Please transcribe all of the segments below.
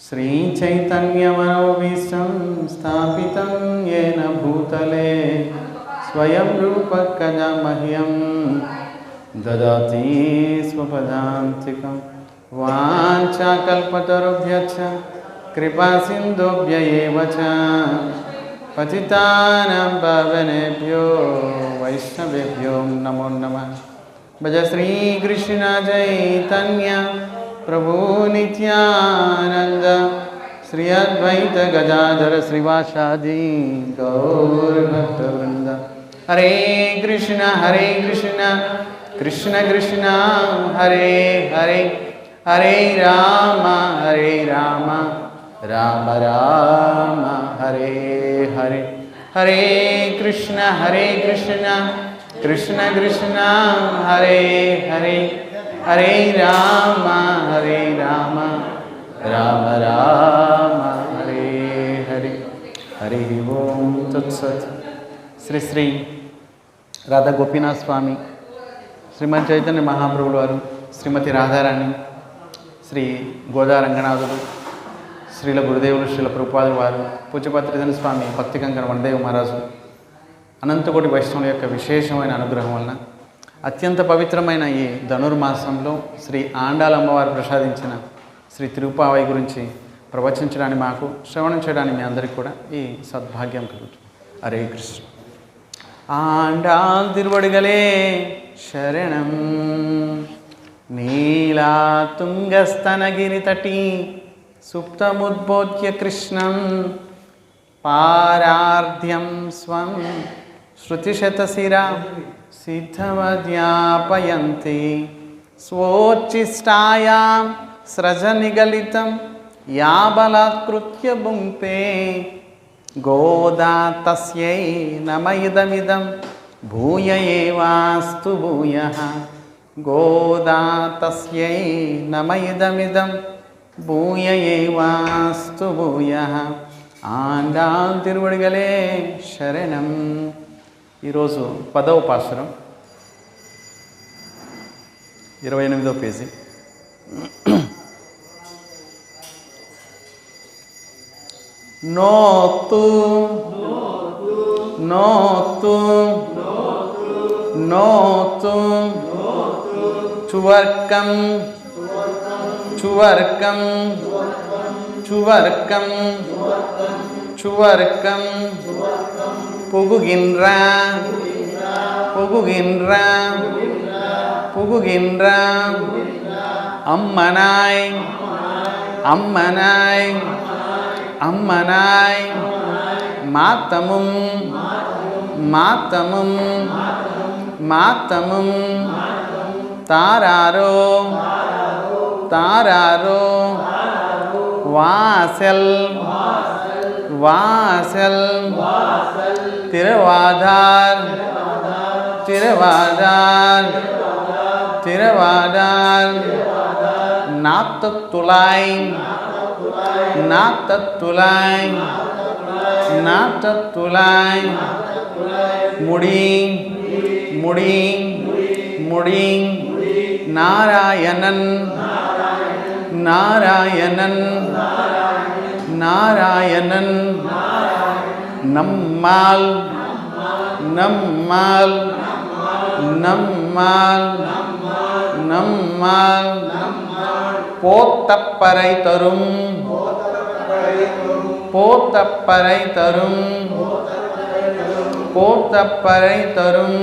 श्रीचैतन्यमनोभीष्टं स्थापितं येन भूतले स्वयं रूपकदा मह्यं ददाति स्वपदान्तिकं वाञ्छाकल्पतरुभ्यश्च कृपासिन्धुभ्य एव च पतितानां पावनेभ्यो वैष्णवेभ्यो नमो नमः। भज श्रीकृष्ण चैतन्य प्रभु नित्यानंद श्री अद्वैत गदाधर श्रीवासादि गौरभक्तवृंद। हरे कृष्ण कृष्ण कृष्ण हरे हरे, हरे राम राम राम हरे हरे। हरे कृष्ण कृष्ण कृष्ण हरे हरे, हरे राम राम राम हरे हरे। हरि ओम तत्सत्। श्री श्री राधा गोपीनाथ स्वामी, श्रीमद चैतन्य महाप्रभुल वाరు, श्रीमती राधाराणी, श्री गोदा రంగనాథులు, శ్రీల గురుదేవులు శ్రీల ప్రభుపాదుల వారు, పూజ్యపత్రిధన స్వామి భక్తి కంకణ వనదేవ మహారాజు, అనంతకోటి వైష్ణవుల యొక్క విశేషమైన అనుగ్రహం వలన అత్యంత పవిత్రమైన ఈ ధనుర్మాసంలో శ్రీ ఆండాల అమ్మవారు ప్రసాదించిన శ్రీ తిరుపావై గురించి ప్రవచించడానికి, మాకు శ్రవణం చేయడానికి మీ అందరికీ కూడా ఈ సద్భాగ్యం కలుగుతుంది. హరే కృష్ణ. ఆండాల్ తిరువడిగలే శరణం, నీలా తుంగస్తనగిరి తటి సుప్తముద్బోధ్య కృష్ణం పారార్ధ్యం స్వం శృతిశతశిరా సిద్ధవద్యాపయంతి స్వోచ్చిష్టాయాం స్రజనిగలితం యాబలాత్కృత్య భుంక్తే గోదా తస్యై నమ ఇదమిదం భూయ ఏవాస్తు భూయః. గోదా తస్యై నమ ఇదమిదం భూయ ఏవాస్తు భూయః. ఆండాల్ తిరువడిగలే శరణం. ఈరోజు 10వ పాసురం, 28వ పేజీ. నోతు నోతు నోతు చువర్కం చువర్కం చువర్కం చువర్కం పుగుగిన్రా పుగుగిన్రా పుగుగిన్రా అమ్మనాయ్ అమ్మనాయ్ అమ్మనాయ్ మాతముం మాతముం మాతముం తారారో తారారో వాసల్ వాసల్ తిరువాధార్ తిరువాధార్ తిరువాధార్ నాత్తతులాయ్ నాత్తతులాయ్ నాత్తతులాయ్ ముడి ముడి ముడి నారాయణన్ నారాయణన్ నారాయణన్ నమ్మాల్ నమ్మాల్ నమ్మాల్ నమ్మాల్ పోత్తప్పరై తరుం పోత్తప్పరై తరుం పోత్తప్పరై తరుం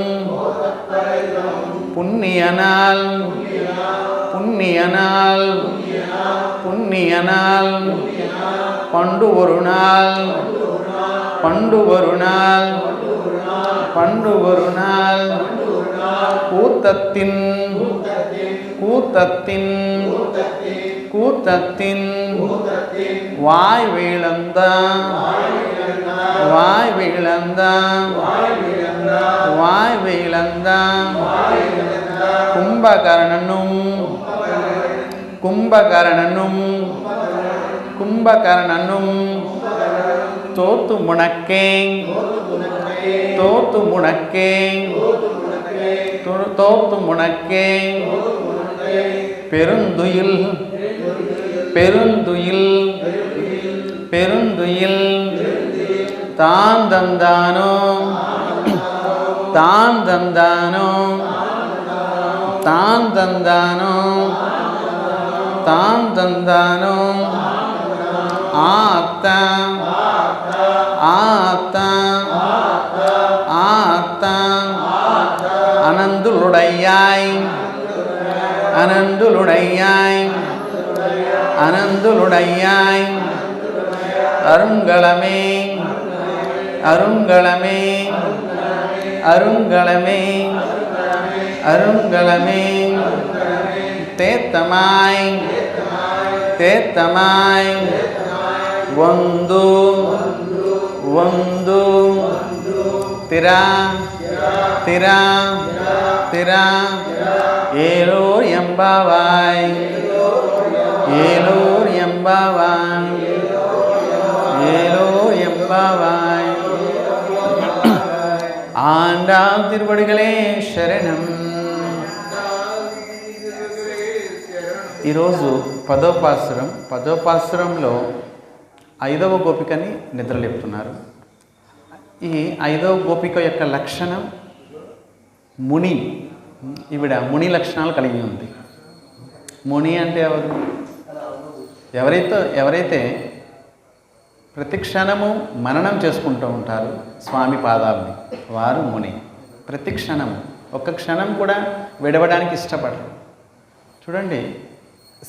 పుణ్యనాల్ పుణ్యనాల్ పుణ్యనాల్ పండు వరుణాల్ పండు వరుణాల్ పండు వరుణాల్ கூத்தத்தின் கூத்தத்தின் கூத்தத்தின் வாய் வீழந்த வாய் வீழந்த வாய் வீழந்த கும்பகர்ணனும் கும்பகர்ணனும் கும்பகர்ணனும் தோத்து முனக்கே தோத்து முனக்கே தோத்து முனக்கே பெருந்துயில் பெருந்துயில் பெருந்துயில் தான் தந்தானோ தான் தந்தானோ தான் தந்தானோ தான் தந்தானோ ஆத்தா ஆத்தா ஆத்தா அனந்துளுடையாய் அனந்துளுடையாய் அனந்துளுடையாய் அருங்களமே அருங்களமே அருங்களமே அருங்களமே தேத்தமாய் தேத்தமாய் ಒಂದು ಒಂದು ತಿರಾ ತಿರಾ ತಿರಾ ಏಳೂರು ಎಂಬವಾಯ್ ಏಳೂರು ಎಂಬವಾಯ್ ஏலூர் எம்பாவாய். ஆண்டாள் திருவடிகளே శరణం. ఈరోజు పదోపాసురంలో 5వ గోపికని నిద్రలేపుతున్నారు. ఈ 5వ గోపిక యొక్క లక్షణం ముని. ఈవిడ ముని లక్షణాలు కలిగి ఉంది. ముని అంటే ఎవరైతే ప్రతి క్షణము మననం చేసుకుంటూ ఉంటారు స్వామి పాదాలని, వారు ముని. ప్రతి క్షణము, ఒక్క క్షణం కూడా విడవడానికి ఇష్టపడరు. చూడండి,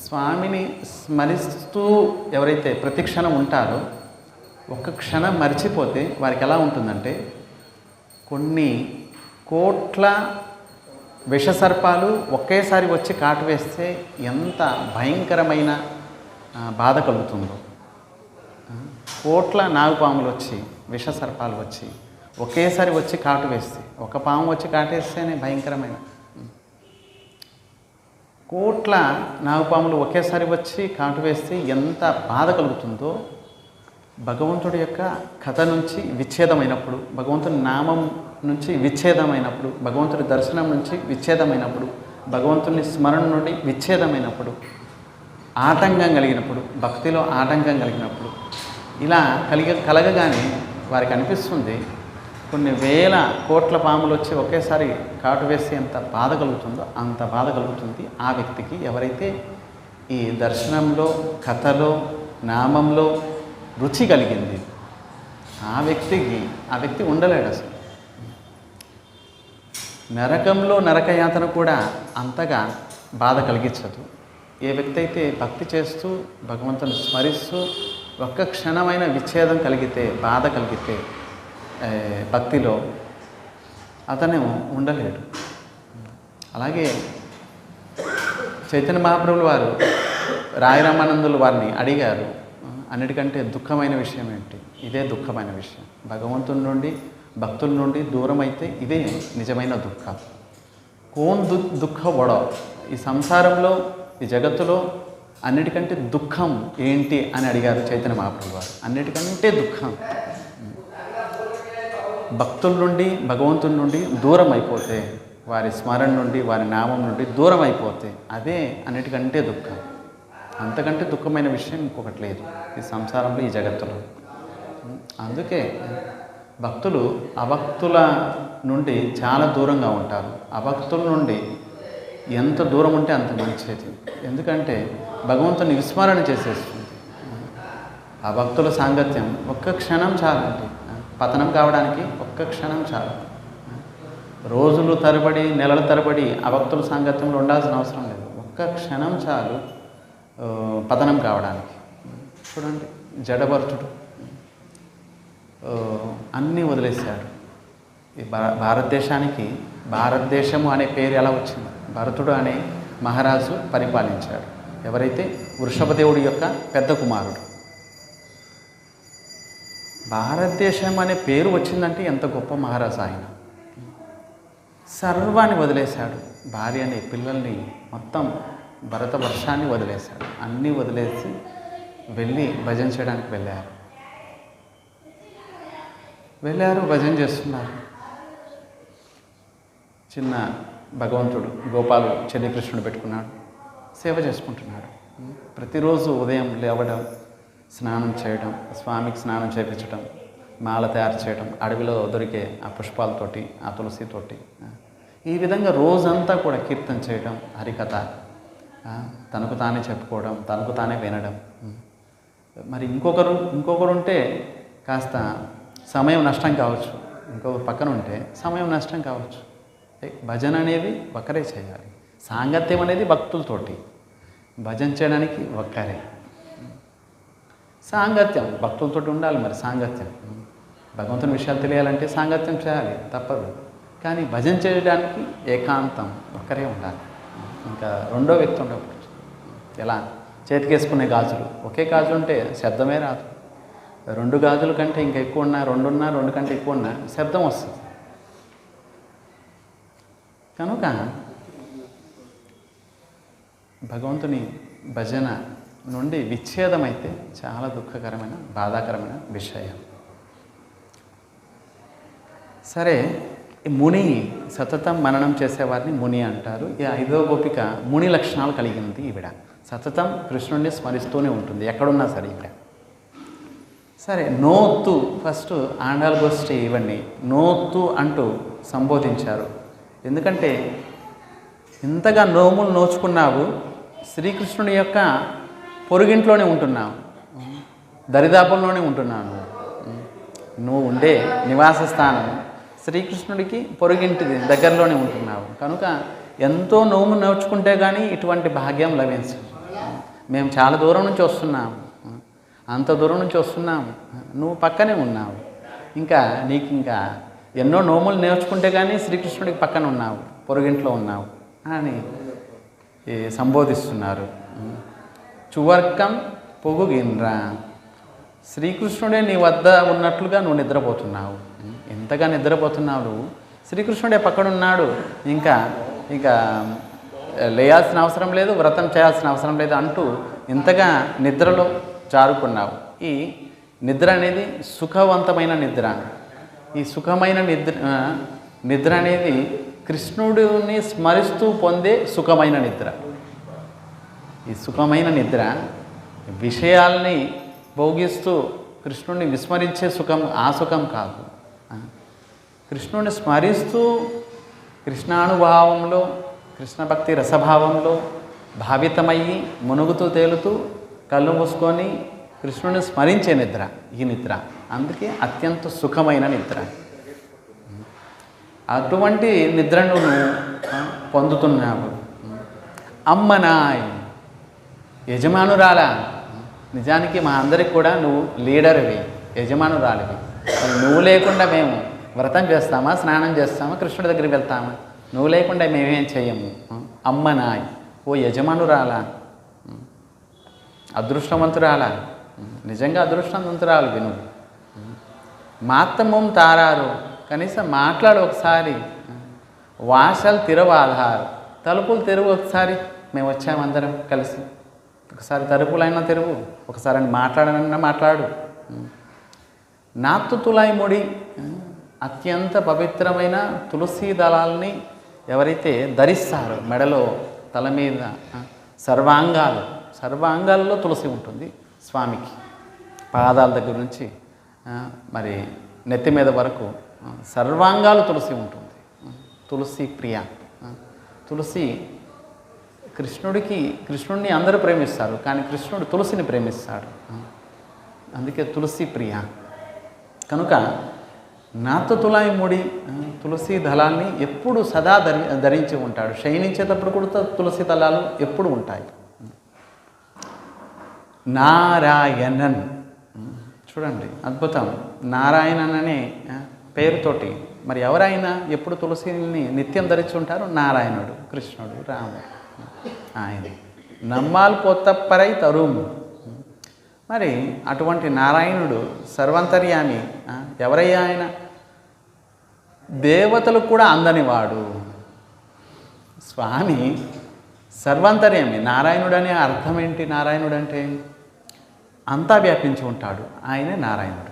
స్వామిని స్మరిస్తూ ఎవరైతే ప్రతి క్షణం ఉంటారో, ఒక్క క్షణం మర్చిపోతే వారికి ఎలా ఉంటుందంటే, కొన్ని కోట్ల విషసర్పాలు ఒకేసారి వచ్చి కాటు వేస్తే ఎంత భయంకరమైన బాధ కలుగుతుందో. కోట్ల నాగుపాములు వచ్చి, విషసర్పాలు వచ్చి ఒకేసారి వచ్చి కాటు వేస్తే, ఒక పాము వచ్చి కాటేస్తేనే భయంకరమైన, కోట్ల నాగుపాములు ఒకేసారి వచ్చి కాటు వేస్తే ఎంత బాధ కలుగుతుందో, భగవంతుడి యొక్క కథ నుంచి విచ్ఛేదమైనప్పుడు, భగవంతుడి నామం నుంచి విచ్ఛేదమైనప్పుడు, భగవంతుడి దర్శనం నుంచి విచ్ఛేదమైనప్పుడు, భగవంతుని స్మరణ నుండి విచ్ఛేదమైనప్పుడు, ఆటంకం కలిగినప్పుడు, భక్తిలో ఆటంకం కలిగినప్పుడు, ఇలా కలగగానే వారికి అనిపిస్తుంది కొన్ని వేల కోట్ల పాములు వచ్చి ఒకేసారి కాటు వేసి ఎంత బాధ కలుగుతుందో అంత బాధ కలుగుతుంది ఆ వ్యక్తికి. ఎవరైతే ఈ దర్శనంలో, కథలో, నామంలో రుచి కలిగింది ఆ వ్యక్తి ఉండలేడు అసలు. నరకంలో నరకయాతన కూడా అంతగా బాధ కలిగించదు. ఏ వ్యక్తి అయితే భక్తి చేస్తూ భగవంతుని స్మరిస్తూ ఒక్క క్షణమైన విచ్ఛేదం కలిగితే, బాధ కలిగితే భక్తిలో, అతను ఉండలేడు. అలాగే చైతన్య మహాప్రభులు వారు రాయరామానందులు వారిని అడిగారు, అన్నిటికంటే దుఃఖమైన విషయం ఏంటి? ఇదే దుఃఖమైన విషయం. భగవంతుని నుండి, భక్తుల నుండి దూరం అయితే ఇదే నిజమైన దుఃఖం. కోన్ దుఃఖ వడో, ఈ సంసారంలో, ఈ జగత్తులో అన్నిటికంటే దుఃఖం ఏంటి అని అడిగారు చైతన్య మహాప్రభు వారు. అన్నిటికంటే దుఃఖం భక్తుల నుండి, భగవంతుని నుండి దూరం అయిపోతే, వారి స్మరణ నుండి, వారి నామం నుండి దూరం అయిపోతే అదే అన్నిటికంటే దుఃఖం. అంతకంటే దుఃఖమైన విషయం ఇంకొకటి లేదు ఈ సంసారంలో, ఈ జగత్తులో. అందుకే భక్తులు అభక్తుల నుండి చాలా దూరంగా ఉంటారు. అభక్తుల నుండి ఎంత దూరం ఉంటే అంత మంచిది. ఎందుకంటే భగవంతుని విస్మరణ చేసేస్తుంది. ఆ భక్తుల సాంగత్యం ఒక్క క్షణం చాలండి, పతనం కావడానికి ఒక్క క్షణం చాలు. రోజులు తరబడి, నెలల తరబడి ఆ భక్తుల సాంగత్యంలో ఉండాల్సిన అవసరం లేదు. ఒక్క క్షణం చాలు పతనం కావడానికి. చూడండి, జడభరతుడు అన్నీ వదిలేశాడు. ఈ భారతదేశానికి భారతదేశము అనే పేరు ఎలా వచ్చింది? భరతుడు అనే మహారాజు పరిపాలించాడు. ఎవరైతే వృషభదేవుడి యొక్క పెద్ద కుమారుడు. భారతదేశం అనే పేరు వచ్చిందంటే ఎంత గొప్ప మహారాజు ఆయన. సర్వాన్ని వదిలేశాడు. భార్యని, పిల్లల్ని, మొత్తం భరతవర్షాన్ని వదిలేశాడు. అన్నీ వదిలేసి వెళ్ళి భజన చేయడానికి వెళ్ళారు. భజన చేస్తున్నారు. చిన్న భగవంతుడు గోపాలు చెల్లి కృష్ణుడు పెట్టుకున్నాడు, సేవ చేసుకుంటున్నాడు. ప్రతిరోజు ఉదయం లేవడం, స్నానం చేయడం, స్వామికి స్నానం చేయించడం, మాల తయారు చేయడం, అడవిలో దొరికే ఆ పుష్పాలతోటి, ఆ తులసితోటి, ఈ విధంగా రోజంతా కూడా కీర్తన చేయడం, హరికథ, తనకు తానే చెప్పుకోవడం, తనకు తానే వినడం. మరి ఇంకొకరు ఉంటే కాస్త సమయం నష్టం కావచ్చు, ఇంకొకరు పక్కన ఉంటే సమయం నష్టం కావచ్చు. భజన అనేది ఒక్కరే చేయాలి. సాంగత్యం అనేది భక్తులతోటి, భజన చేయడానికి ఒక్కరే. సాంగత్యం భక్తులతోటి ఉండాలి. మరి సాంగత్యం, భగవంతుని విషయాలు తెలియాలంటే సాంగత్యం చేయాలి, తప్పదు. కానీ భజన చేయడానికి ఏకాంతం ఒక్కరే ఉండాలి. ఇంకా రెండో వ్యక్తి ఉండకూడదు. ఎలా చేతికేసుకునే గాజులు, ఒకే గాజు ఉంటే శబ్దమే రాదు. 2 గాజుల కంటే ఇంకా ఎక్కువ ఉన్నా, 2 కంటే ఎక్కువ ఉన్నా శబ్దం వస్తుంది. కనుక భగవంతుని భజన నుండి విచ్ఛేదం అయితే చాలా దుఃఖకరమైన, బాధాకరమైన విషయం. సరే, ఈ ముని సతతం మననం చేసేవారిని ముని అంటారు. ఈ 5వ గోపిక ముని లక్షణాలు కలిగింది. ఈవిడ సతతం కృష్ణుడిని స్మరిస్తూనే ఉంటుంది ఎక్కడున్నా సరే. ఈవిడ సరే, నోత్తు, ఫస్ట్ ఆండాళ్ గోష్ఠి ఇవన్నీ నోత్తు అంటూ సంబోధించారు. ఎందుకంటే ఇంతగా నోములు నోచుకున్నావు, శ్రీకృష్ణుడి యొక్క పొరుగింట్లోనే ఉంటున్నావు, దరిదాపుల్లోనే ఉంటున్నావు. నువ్వు ఉండే నివాస స్థానం శ్రీకృష్ణుడికి పొరుగింటిది దగ్గరలోనే ఉంటున్నావు. కనుక ఎంతో నోము నోచుకుంటే కానీ ఇటువంటి భాగ్యం లభించదు. మేము చాలా దూరం నుంచి వస్తున్నాము, అంత దూరం నుంచి వస్తున్నాము, నువ్వు పక్కనే ఉన్నావు, నీకు ఇంకా ఎన్నో నోములు నేర్చుకుంటే కానీ శ్రీకృష్ణుడికి పక్కన ఉన్నావు, పొరుగింట్లో ఉన్నావు అని సంబోధిస్తున్నారు. చువర్కం పొగుగిన్రా, శ్రీకృష్ణుడే నీ వద్ద ఉన్నట్లుగా నువ్వు నిద్రపోతున్నావు. ఎంతగా నిద్రపోతున్నావు నువ్వు, శ్రీకృష్ణుడే పక్కనున్నాడు, ఇంకా లేయాల్సిన అవసరం లేదు, వ్రతం చేయాల్సిన అవసరం లేదు అంటూ ఇంతగా నిద్రలో జారుకున్నావు. ఈ నిద్ర అనేది సుఖవంతమైన నిద్ర. ఈ సుఖమైన నిద్ర అనేది కృష్ణుడిని స్మరిస్తూ పొందే సుఖమైన నిద్ర. ఈ సుఖమైన నిద్ర విషయాల్ని భోగిస్తూ కృష్ణుడిని విస్మరించే సుఖం, ఆ సుఖం కాదు. కృష్ణుడిని స్మరిస్తూ కృష్ణానుభావంలో, కృష్ణ భక్తి రసభావంలో భావితమయ్యి మునుగుతూ తేలుతూ కళ్ళు మూసుకొని కృష్ణుడిని స్మరించే నిద్ర ఈ నిద్ర. అందుకే అత్యంత సుఖమైన నిద్ర. అటువంటి నిద్రను నువ్వు పొందుతున్నావు. అమ్మనాయ్, యజమానురాలా, నిజానికి మా అందరికి కూడా నువ్వు లీడర్వి, యజమానురాలివి. నువ్వు లేకుండా మేము వ్రతం చేస్తామా, స్నానం చేస్తామా, కృష్ణుడి దగ్గరికి వెళ్తామా? నువ్వు లేకుండా మేమేం చెయ్యము. అమ్మనాయ్, ఓ యజమానురాలా, అదృష్టవంతురాలా, నిజంగా అదృష్టవంతురాలు విను. మాత్తమం తారారు, కనీసం మాట్లాడు ఒకసారి. వాసలు తెరవాధారు, తలుపులు తెరువు ఒకసారి. మేము వచ్చామందరం కలిసి, ఒకసారి తలుపులైనా తెరువు, ఒకసారి మాట్లాడనన్నా మాట్లాడు. నాత్తు తులాయి ముడి, అత్యంత పవిత్రమైన తులసి దళాలని ఎవరైతే ధరిస్తారో మెడలో, తల మీద, సర్వాంగాలలో తులసి ఉంటుంది స్వామికి. పాదాల దగ్గర నుంచి మరి నెత్తి మీద వరకు సర్వాంగాలు తులసి ఉంటుంది. తులసి ప్రియ. తులసి కృష్ణుడిని అందరూ ప్రేమిస్తారు, కానీ కృష్ణుడు తులసిని ప్రేమిస్తాడు. అందుకే తులసి ప్రియ. కనుక నాతో తులాయి ముడి, తులసి దళాన్ని ఎప్పుడు సదా ధరించి ఉంటాడు. శయనించేటప్పుడు కూడా తులసి దళాలు ఎప్పుడు ఉంటాయి. నారాయణన్, చూడండి అద్భుతం. నారాయణన్ అనే పేరుతోటి మరి ఎవరైనా ఎప్పుడు తులసిని నిత్యం ధరించి ఉంటారు? నారాయణుడు, కృష్ణుడు, రాముడు. ఆయన నమ్మాల్ పొత్తప్పరై తరుము. మరి అటువంటి నారాయణుడు సర్వంతర్యామి. ఎవరయ్యా ఆయన? దేవతలకు కూడా అందనివాడు స్వామి. సర్వంతర్యామి. నారాయణుడు అనే అర్థం ఏంటి? నారాయణుడు అంటే అంతా వ్యాపించి ఉంటాడు, ఆయనే నారాయణుడు.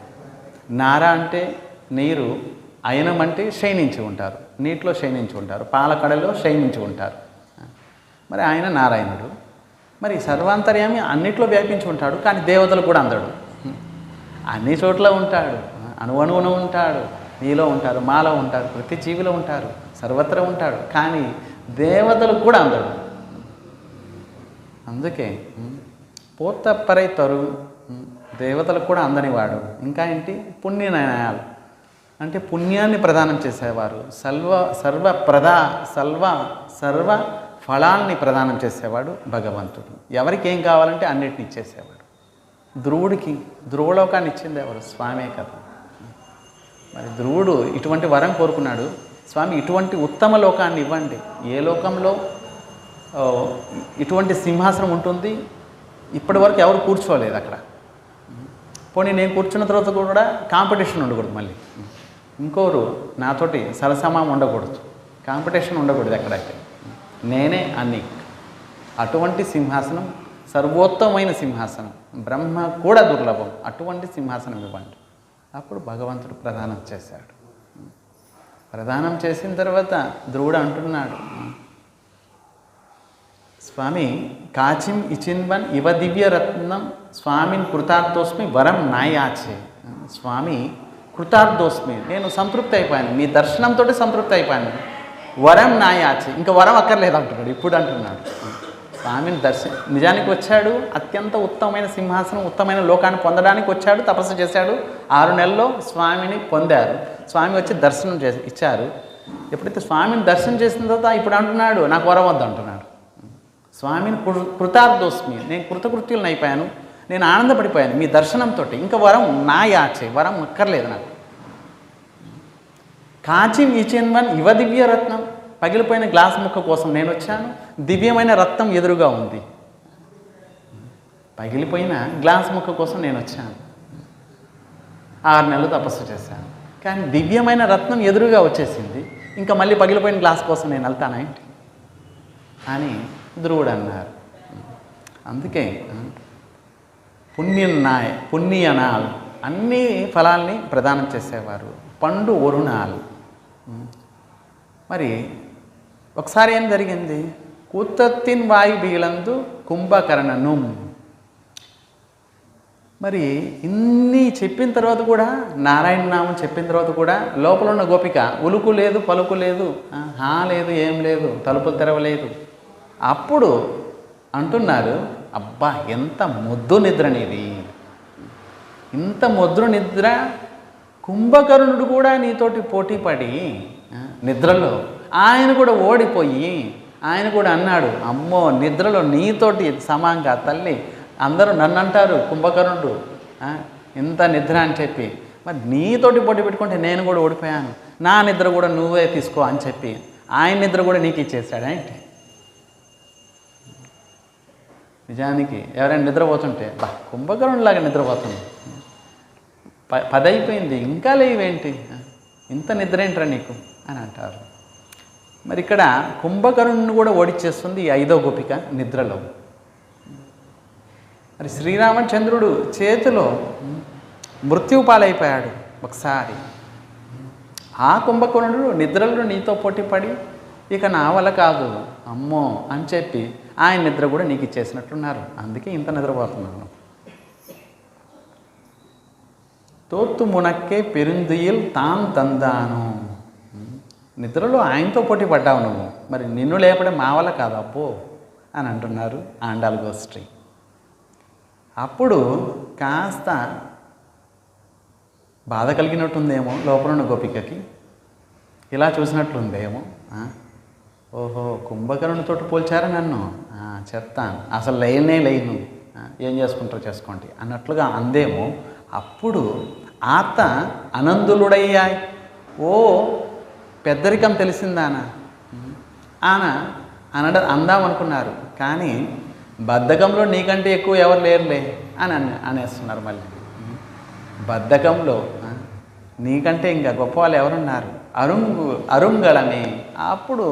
నార అంటే నీరు, అయనం అంటే శయనించి ఉంటారు, నీటిలో శయనించి ఉంటారు, పాలకడలో శయనించి ఉంటారు. మరి ఆయన నారాయణుడు. మరి సర్వాంతర్యామి అన్నిట్లో వ్యాపించి ఉంటాడు, కానీ దేవతలు కూడా అందడు. అన్ని చోట్ల ఉంటాడు, అణువణువున ఉంటాడు, నీలో ఉంటారు, మాలో ఉంటారు, ప్రతి జీవిలో ఉంటారు, సర్వత్రా ఉంటాడు, కానీ దేవతలకు కూడా అందడు. అందుకే పోతప్పరై తరు దేవతలకు కూడా అందనివాడు. ఇంకా ఏంటి? పుణ్యనయాలు అంటే పుణ్యాన్ని ప్రదానం చేసేవారు, సర్వ ఫలాల్ని ప్రదానం చేసేవాడు భగవంతుడు. ఎవరికి ఏం కావాలంటే అన్నిటిని ఇచ్చేసేవాడు. ధ్రువలోకాన్ని ఇచ్చింది ఎవరు? స్వామే కదా. మరి ధ్రువుడు ఇటువంటి వరం కోరుకున్నాడు, స్వామి ఇటువంటి ఉత్తమ లోకాన్ని ఇవ్వండి. ఏ లోకంలో ఇటువంటి సింహాసనం ఉంటుంది, ఇప్పటి వరకు ఎవరు కూర్చోలేదు అక్కడ. పోనీ నేను కూర్చున్న తర్వాత కూడా కాంపిటీషన్ ఉండకూడదు, మళ్ళీ ఇంకోరు నాతోటి సరసమం ఉండకూడదు, కాంపిటీషన్ ఉండకూడదు ఎక్కడైతే, నేనే అన్ని. అటువంటి సింహాసనం, సర్వోత్తమైన సింహాసనం, బ్రహ్మ కూడా దుర్లభం, అటువంటి సింహాసనం ఇవ్వండి. అప్పుడు భగవంతుడు ప్రదానం చేశాడు. ప్రదానం చేసిన తర్వాత ధ్రువుడు అంటున్నాడు, స్వామి కాచిం ఇచిన్వన్ ఇవ దివ్యరత్నం స్వామిని కృతార్థోస్మి వరం నాయాచే. స్వామి కృతార్థోస్మి, నేను సంతృప్తి అయిపోయాను, మీ దర్శనంతో సంతృప్తి అయిపోయాను, వరం నాయాచే, ఇంకా వరం అక్కర్లేదు అంటున్నాడు. ఇప్పుడు అంటున్నాడు స్వామిని నిజానికి వచ్చాడు, అత్యంత ఉత్తమమైన సింహాసనం, ఉత్తమైన లోకాన్ని పొందడానికి వచ్చాడు, తపస్సు చేశాడు. 6 నెలల్లో స్వామిని పొందారు. స్వామి వచ్చి దర్శనం ఇచ్చారు. ఎప్పుడైతే స్వామిని దర్శనం చేసిన తర్వాత ఇప్పుడు అంటున్నాడు, నాకు వరం వద్దు అంటున్నాడు. స్వామిని కృతార్థోస్మి, నేను కృతకృత్యులను అయిపోయాను, నేను ఆనందపడిపోయాను మీ దర్శనంతో, ఇంకా వరం నా యాచే, వరం అక్కర్లేదు నాకు. కాచిం ఇచిన్వన్ ఇవ దివ్యరత్నం, పగిలిపోయిన గ్లాస్ ముక్క కోసం నేను వచ్చాను, దివ్యమైన రత్నం ఎదురుగా ఉంది. పగిలిపోయిన గ్లాస్ ముక్క కోసం నేను వచ్చాను, 6 నెలలు తపస్సు చేశాను, కానీ దివ్యమైన రత్నం ఎదురుగా వచ్చేసింది, ఇంకా మళ్ళీ పగిలిపోయిన గ్లాస్ కోసం నేను వెళ్తానా ఏంటి అని ధ్రువుడు అన్నారు. అందుకే పుణ్యనాల్ అన్ని ఫలాల్ని ప్రదానం చేసేవారు. పండు వరుణాలు. మరి ఒకసారి ఏం జరిగింది? కూత్తత్తిన్ వాయు బీలందు కుంభకర్ణను. మరి ఇన్ని చెప్పిన తర్వాత కూడా, నారాయణ నామం చెప్పిన తర్వాత కూడా లోపల ఉన్న గోపిక ఉలుకు లేదు, పలుకు లేదు, హా లేదు, ఏం లేదు, తలుపులు తెరవలేదు. అప్పుడు అంటున్నారు, అబ్బా ఎంత మొద్దు నిద్ర నీది, ఇంత మొద్దు నిద్ర, కుంభకర్ణుడు కూడా నీతోటి పోటీ పడి నిద్రలో ఆయన కూడా ఓడిపోయి ఆయన కూడా అన్నాడు, అమ్మో నిద్రలో నీతోటి సమానంగా తల్లి, అందరూ నన్ను అంటారు కుంభకర్ణుడు ఇంత నిద్ర అని చెప్పి, మరి నీతోటి పోటీ పెట్టుకుంటే నేను కూడా ఓడిపోయాను, నా నిద్ర కూడా నువ్వే తీసుకో అని చెప్పి ఆయన నిద్ర కూడా నీకు ఇచ్చేసాడు ఏంటి. నిజానికి ఎవరైనా నిద్రపోతుంటే బా కుంభకర్ణులాగా నిద్రపోతుంది, 10 అయిపోయింది ఇంకా లేవేంటి, ఇంత నిద్ర ఏంట్రా నీకు అని అంటారు. మరి ఇక్కడ కుంభకర్ణుని కూడా ఓడిచ్చేస్తుంది ఈ 5వ గోపిక నిద్రలో. మరి శ్రీరామచంద్రుడు చేతిలో మృత్యువు పాలైపోయాడు ఒకసారి. ఆ కుంభకర్ణుడు నిద్రలో నీతో పోటీపడి ఇక నా వల్ల కాదు అమ్మో అని చెప్పి ఆయన నిద్ర కూడా నీకు ఇచ్చేసినట్లున్నారు, అందుకే ఇంత నిద్రపోతున్నాను. తోత్తు మునక్కే పెరుందుయిల్ తాన్ తందాను. నిద్రలో ఆయనతో పోటీ పడ్డావు నువ్వు, మరి నిన్ను లేపడం మా వల్ల కాదు అబ్బో అని అంటున్నారు ఆండాల్ గోష్ఠి. అప్పుడు కాస్త బాధ కలిగినట్టుందేమో లోపల ఉన్న గోపికకి, ఇలా చూసినట్లుందేమో, ఓహో కుంభకర్ణునితో పోల్చారా నన్ను, చెప్తాను అసలు లేను, ఏం చేసుకుంటారో చేసుకోండి అన్నట్లుగా అందేమో. అప్పుడు ఆత అనందులుడయ్యాయి, ఓ పెద్దరికం తెలిసిందానా అందామనుకున్నారు, కానీ బద్ధకంలో నీకంటే ఎక్కువ ఎవరు లేరులే అని అనేస్తున్నారు. మళ్ళీ బద్ధకంలో నీకంటే ఇంకా గొప్ప వాళ్ళు ఎవరున్నారు, అరుంగళమే. అప్పుడు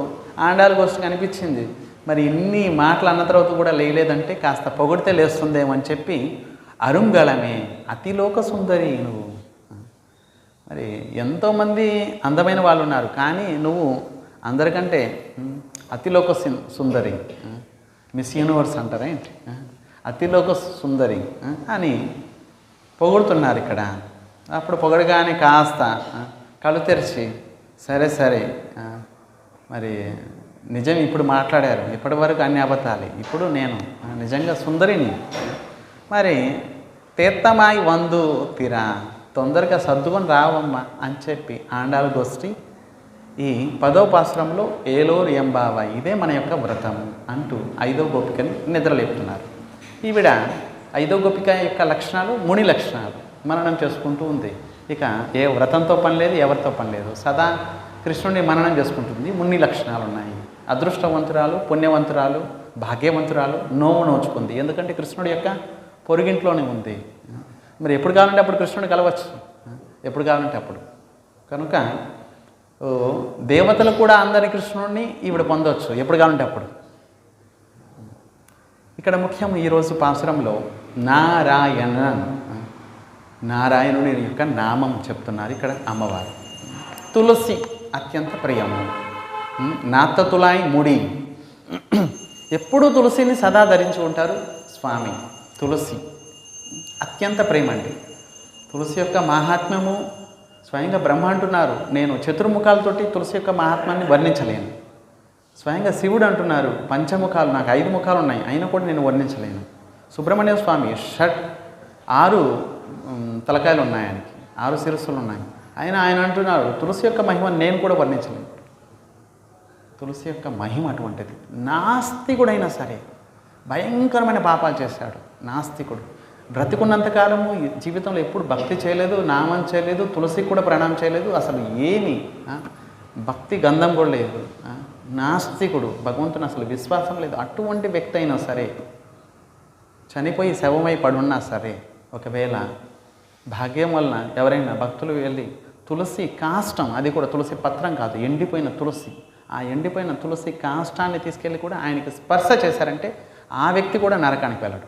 ఆండాల్ గోష్ఠి అనిపించింది, మరి ఇన్ని మాటలు అన్న తర్వాత కూడా లేదంటే కాస్త పొగిడితే లేస్తుందేమో అని చెప్పి అరుంగళమే అతిలోక సుందరి నువ్వు. మరి ఎంతోమంది అందమైన వాళ్ళు ఉన్నారు, కానీ నువ్వు అందరికంటే అతిలోక సుందరి, మిస్ యూనివర్స్ అంటారా ఏంటి, అతిలోక సుందరి అని పొగుడుతున్నారు ఇక్కడ. అప్పుడు పొగడగానే కాస్త కళ్ళు తెరిచి సరే సరే మరి నిజం ఇప్పుడు మాట్లాడారు, ఇప్పటి వరకు అన్ని అబద్ధాలే, ఇప్పుడు నేను నిజంగా సుందరిని, మరి తీర్థమాయి వందు తీరా తొందరగా సర్దుకొని రావమ్మా అని చెప్పి ఆండాల గోష్ఠి ఈ 10వ పాసురంలో ఏలోర్ ఎంబావ ఇదే మన యొక్క వ్రతము అంటూ 5వ గోపికని నిద్రలేపుతున్నారు. ఈవిడ 5వ గోపిక యొక్క లక్షణాలు ముని లక్షణాలు మననం చేసుకుంటూ ఉంది. ఇక ఏ వ్రతంతో పని లేదు, ఎవరితో పని లేదు, సదా కృష్ణుడిని మననం చేసుకుంటుంది. ముని లక్షణాలు ఉన్నాయి. అదృష్టవంతురాలు, పుణ్యవంతురాలు, భాగ్యవంతురాలు, నోము నోచుకుంది. ఎందుకంటే కృష్ణుడి యొక్క పొరుగింట్లోనే ఉంది. మరి ఎప్పుడు కావాలంటే అప్పుడు కృష్ణుడిని కలవచ్చు, ఎప్పుడు కావాలంటే అప్పుడు. కనుక దేవతలు కూడా అందరి కృష్ణుడిని ఈవిడ పొందవచ్చు, ఎప్పుడు కావాలంటే అప్పుడు. ఇక్కడ ముఖ్యం ఈరోజు పాసురంలో నారాయణుని యొక్క నామం చెప్తున్నారు ఇక్కడ అమ్మవారు. తులసి అత్యంత ప్రియము, నాత్తతులాయి ముడి, ఎప్పుడూ తులసిని సదా ధరించి ఉంటారు స్వామి. తులసి అత్యంత ప్రేమ అండి. తులసి యొక్క మహాత్మ్యము స్వయంగా బ్రహ్మ అంటున్నారు, నేను చతుర్ముఖాలతోటి తులసి యొక్క మహాత్మ్యాన్ని వర్ణించలేను. స్వయంగా శివుడు అంటున్నారు, పంచముఖాలు, నాకు 5 ముఖాలు ఉన్నాయి, అయినా కూడా నేను వర్ణించలేను. సుబ్రహ్మణ్య స్వామి 6 తలకాయలు ఉన్నాయి, ఆయనకి 6 శిరస్సులు ఉన్నాయి. ఆయన అంటున్నారు తులసి యొక్క మహిమను నేను కూడా వర్ణించలేను. తులసి యొక్క మహిమ అటువంటిది. నాస్తికుడైనా సరే భయంకరమైన పాపాలు చేశాడు. నాస్తికుడు బ్రతికున్నంతకాలము జీవితంలో ఎప్పుడు భక్తి చేయలేదు, నామం చేయలేదు, తులసికి కూడా ప్రణామం చేయలేదు, అసలు ఏమి భక్తి గంధం కూడా లేదు. నాస్తికుడు, భగవంతుని అసలు విశ్వాసం లేదు. అటువంటి వ్యక్తి అయినా సరే చనిపోయి శవమై పడున్నా సరే, ఒకవేళ భాగ్యం వలన ఎవరైనా భక్తులు వెళ్ళి తులసి కాష్టం, అది కూడా తులసి పత్రం కాదు, ఎండిపోయిన తులసి, ఆ ఎండిపోయిన తులసి కాష్టాన్ని తీసుకెళ్ళి కూడా ఆయనకి స్పర్శ చేశారంటే ఆ వ్యక్తి కూడా నరకానికి వెళ్ళడు.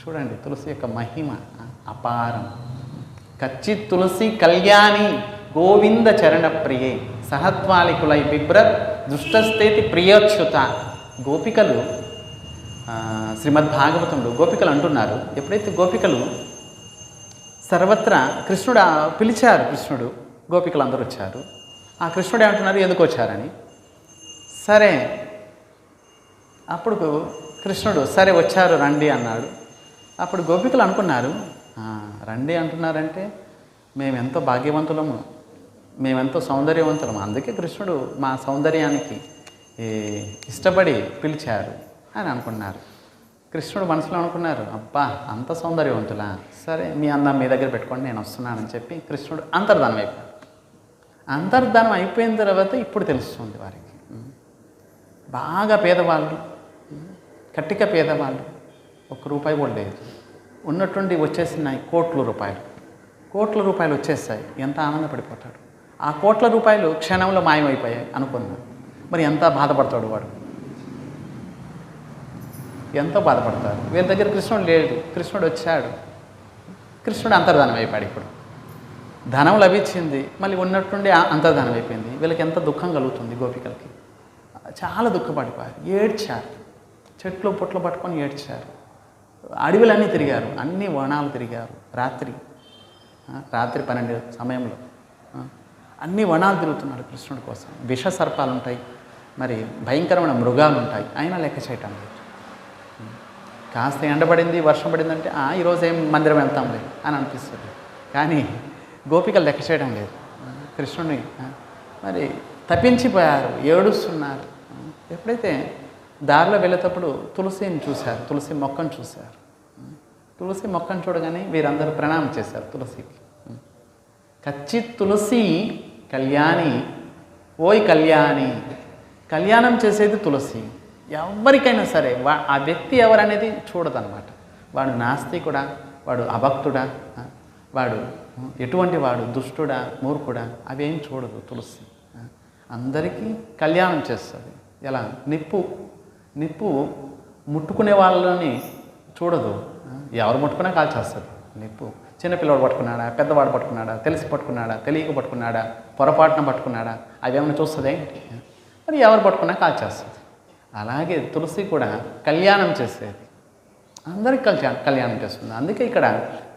చూడండి తులసి యొక్క మహిమ అపారం. కచ్చిత్ తులసి కళ్యాణి గోవింద చరణ ప్రియే సహత్వాలికులై బిభ్రత్ దుష్టస్థితి ప్రియోచ్యుత. గోపికలు శ్రీమద్భాగవతంలో గోపికలు అంటున్నారు, ఎప్పుడైతే గోపికలు సర్వత్రా కృష్ణుడు పిలిచారు, కృష్ణుడు గోపికలు అందరూ వచ్చారు. ఆ కృష్ణుడు ఏమంటున్నారు, ఎందుకు వచ్చారని. సరే అప్పుడు కృష్ణుడు సరే వచ్చారు రండి అన్నాడు. అప్పుడు గోపికలు అనుకున్నారు, రండి అంటున్నారంటే మేమెంతో భాగ్యవంతులము, మేమెంతో సౌందర్యవంతులము, అందుకే కృష్ణుడు మా సౌందర్యానికి ఇష్టపడి పిలిచారు అని అనుకున్నారు. కృష్ణుడు మనసులో అనుకున్నారు, అబ్బా అంత సౌందర్యవంతులా, సరే మీ అందం మీ దగ్గర పెట్టుకోండి, నేను వస్తున్నానని చెప్పి కృష్ణుడు అంతర్ధానం అయిపోయాడు. అంతర్ధానం అయిపోయిన తర్వాత ఇప్పుడు తెలుస్తుంది వారికి, బాగా పేదవాళ్ళు, కట్టిక పేదవాళ్ళు, ₹1 కూడా లేదు, ఉన్నట్టుండి వచ్చేసినాయి కోట్ల రూపాయలు వచ్చేస్తాయి. ఎంత ఆనందపడిపోతాడు. ఆ కోట్ల రూపాయలు క్షణంలో మాయమైపోయాయి అనుకున్నాను. మరి ఎంత బాధపడతాడు వాడు, ఎంతో బాధపడతాడు. వీళ్ళ దగ్గర కృష్ణుడు లేడు, కృష్ణుడు వచ్చాడు, కృష్ణుడు అంతర్ధానం అయిపోయాడు. ఇప్పుడు ధనం లభించింది, మళ్ళీ ఉన్నట్టుండి అంతర్ధానం అయిపోయింది. వీళ్ళకి ఎంత దుఃఖం కలుగుతుంది. గోపికలకి చాలా దుఃఖపడిపోయారు, ఏడ్చారు, చెట్లు పుట్లు పట్టుకొని ఏడ్చారు. అడవులన్నీ తిరిగారు, అన్ని వనాలు తిరిగారు. రాత్రి 12 సమయంలో అన్ని వనాలు తిరుగుతున్నాడు కృష్ణుడి కోసం. విష సర్పాలు ఉంటాయి, మరి భయంకరమైన మృగాలు ఉంటాయి, అయినా లెక్క చేయటం లేదు. కాస్త ఎండబడింది, వర్షం పడిందంటే ఈరోజు ఏం మందిరం వెళ్తాంలే అని అనిపిస్తుంది. కానీ గోపికలు లెక్క చేయడం లేదు. కృష్ణుడిని మరి తప్పించిపోయారు, ఏడుస్తున్నారు. ఎప్పుడైతే దారిలో వెళ్ళేటప్పుడు తులసిని చూశారు, తులసి మొక్కను చూశారు. తులసి మొక్కను చూడగానే వీరందరూ ప్రణామం చేశారు తులసికి. కచ్చిత్ తులసి కళ్యాణి, ఓయ్ కళ్యాణి, కళ్యాణం చేసేది తులసి. ఎవరికైనా సరే ఆ వ్యక్తి ఎవరనేది చూడదన్నమాట. వాడు నాస్తికుడా, వాడు అభక్తుడా, వాడు ఎటువంటి వాడు, దుష్టుడా, మూర్ఖుడా, అవేం చూడదు తులసి. అందరికీ కళ్యాణం చేస్తుంది. ఎలా నిప్పు ముట్టుకునే వాళ్ళని చూడదు, ఎవరు ముట్టుకున్నా కాల్చేస్తుంది నిప్పు. చిన్నపిల్లవాడు పట్టుకున్నాడా, పెద్దవాడు పట్టుకున్నాడా, తెలిసి పట్టుకున్నాడా, తెలియక పట్టుకున్నాడా, పొరపాటున పట్టుకున్నాడా, అవేమైనా చూస్తుంది ఏంటి? మరి ఎవరు పట్టుకున్నా కాల్చేస్తుంది. అలాగే తులసి కూడా కళ్యాణం చేసేది, అందరికి కళ్యాణం చేస్తుంది. అందుకే ఇక్కడ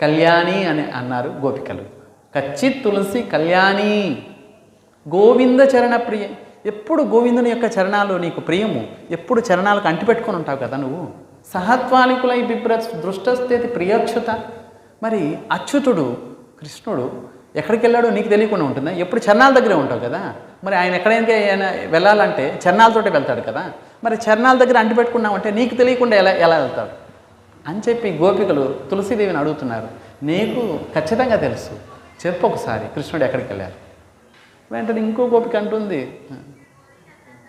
కళ్యాణి అని అన్నారు గోపికలు. కచ్చిత్ తులసి కళ్యాణి గోవింద చరణ ప్రియ. ఎప్పుడు గోవిందుని యొక్క చరణాలు నీకు ప్రియము, ఎప్పుడు చరణాలకు అంటిపెట్టుకొని ఉంటావు కదా నువ్వు. సహత్వానికులై బిభ్ర దృష్టస్థితి ప్రియచ్యుత. మరి అచ్యుతుడు కృష్ణుడు ఎక్కడికి వెళ్ళాడో నీకు తెలియకుండా ఉంటుందా? ఎప్పుడు చరణాల దగ్గరే ఉంటావు కదా. మరి ఆయన ఎక్కడైనా వెళ్ళాలంటే చరణాలతోటే వెళ్తాడు కదా. మరి చరణాల దగ్గర అంటిపెట్టుకున్నామంటే నీకు తెలియకుండా ఎలా వెళ్తాడు అని చెప్పి గోపికలు తులసీదేవిని అడుగుతున్నారు. నీకు ఖచ్చితంగా తెలుసు, చెప్పు ఒకసారి కృష్ణుడు ఎక్కడికి వెళ్ళారు. వెంటనే ఇంకో గోపిక అంటుంది,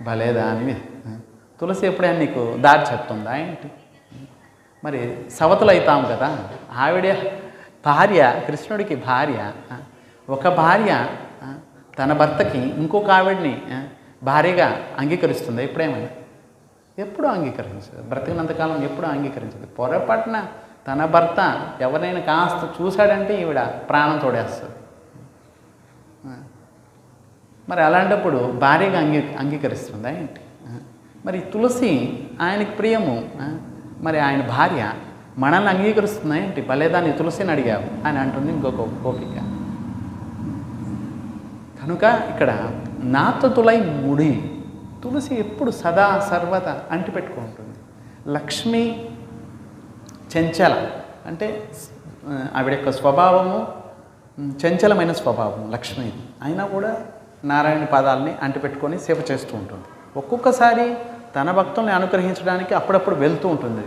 భలేదా అని తులసి ఎప్పుడైనా నీకు దారి చెప్తుందా ఏంటి? మరి సవతులు అవుతాం కదా. ఆవిడ భార్య, కృష్ణుడికి భార్య, ఒక భార్య తన భర్తకి ఇంకొక ఆవిడ్ని భార్యగా అంగీకరిస్తుంది ఎప్పుడేమైనా? ఎప్పుడూ అంగీకరించదు. బ్రతికినంతకాలం ఎప్పుడూ అంగీకరించదు. పొరపాటున తన భర్త ఎవరైనా కాస్త చూశాడంటే ఈవిడ ప్రాణం తోడేస్తుంది. మరి అలాంటప్పుడు భార్యగా అంగీకరిస్తుందా ఏంటి? మరి తులసి ఆయనకి ప్రియము, మరి ఆయన భార్య మనల్ని అంగీకరిస్తుందా ఏంటి? భలేదాన్ని తులసిని అడిగావు అని అంటుంది ఇంకొక గోపిక. కనుక ఇక్కడ నాతతులై ముడి, తులసి ఎప్పుడు సదా సర్వదా అంటిపెట్టుకుంటుంది. లక్ష్మి చంచల, అంటే ఆవిడ యొక్క స్వభావము చంచలమైన స్వభావం లక్ష్మిది. అయినా కూడా నారాయణ పాదాలని అంటిపెట్టుకొని సేవ చేస్తూ ఉంటుంది. ఒక్కొక్కసారి తన భక్తుల్ని అనుగ్రహించడానికి అప్పుడప్పుడు వెళ్తూ ఉంటుంది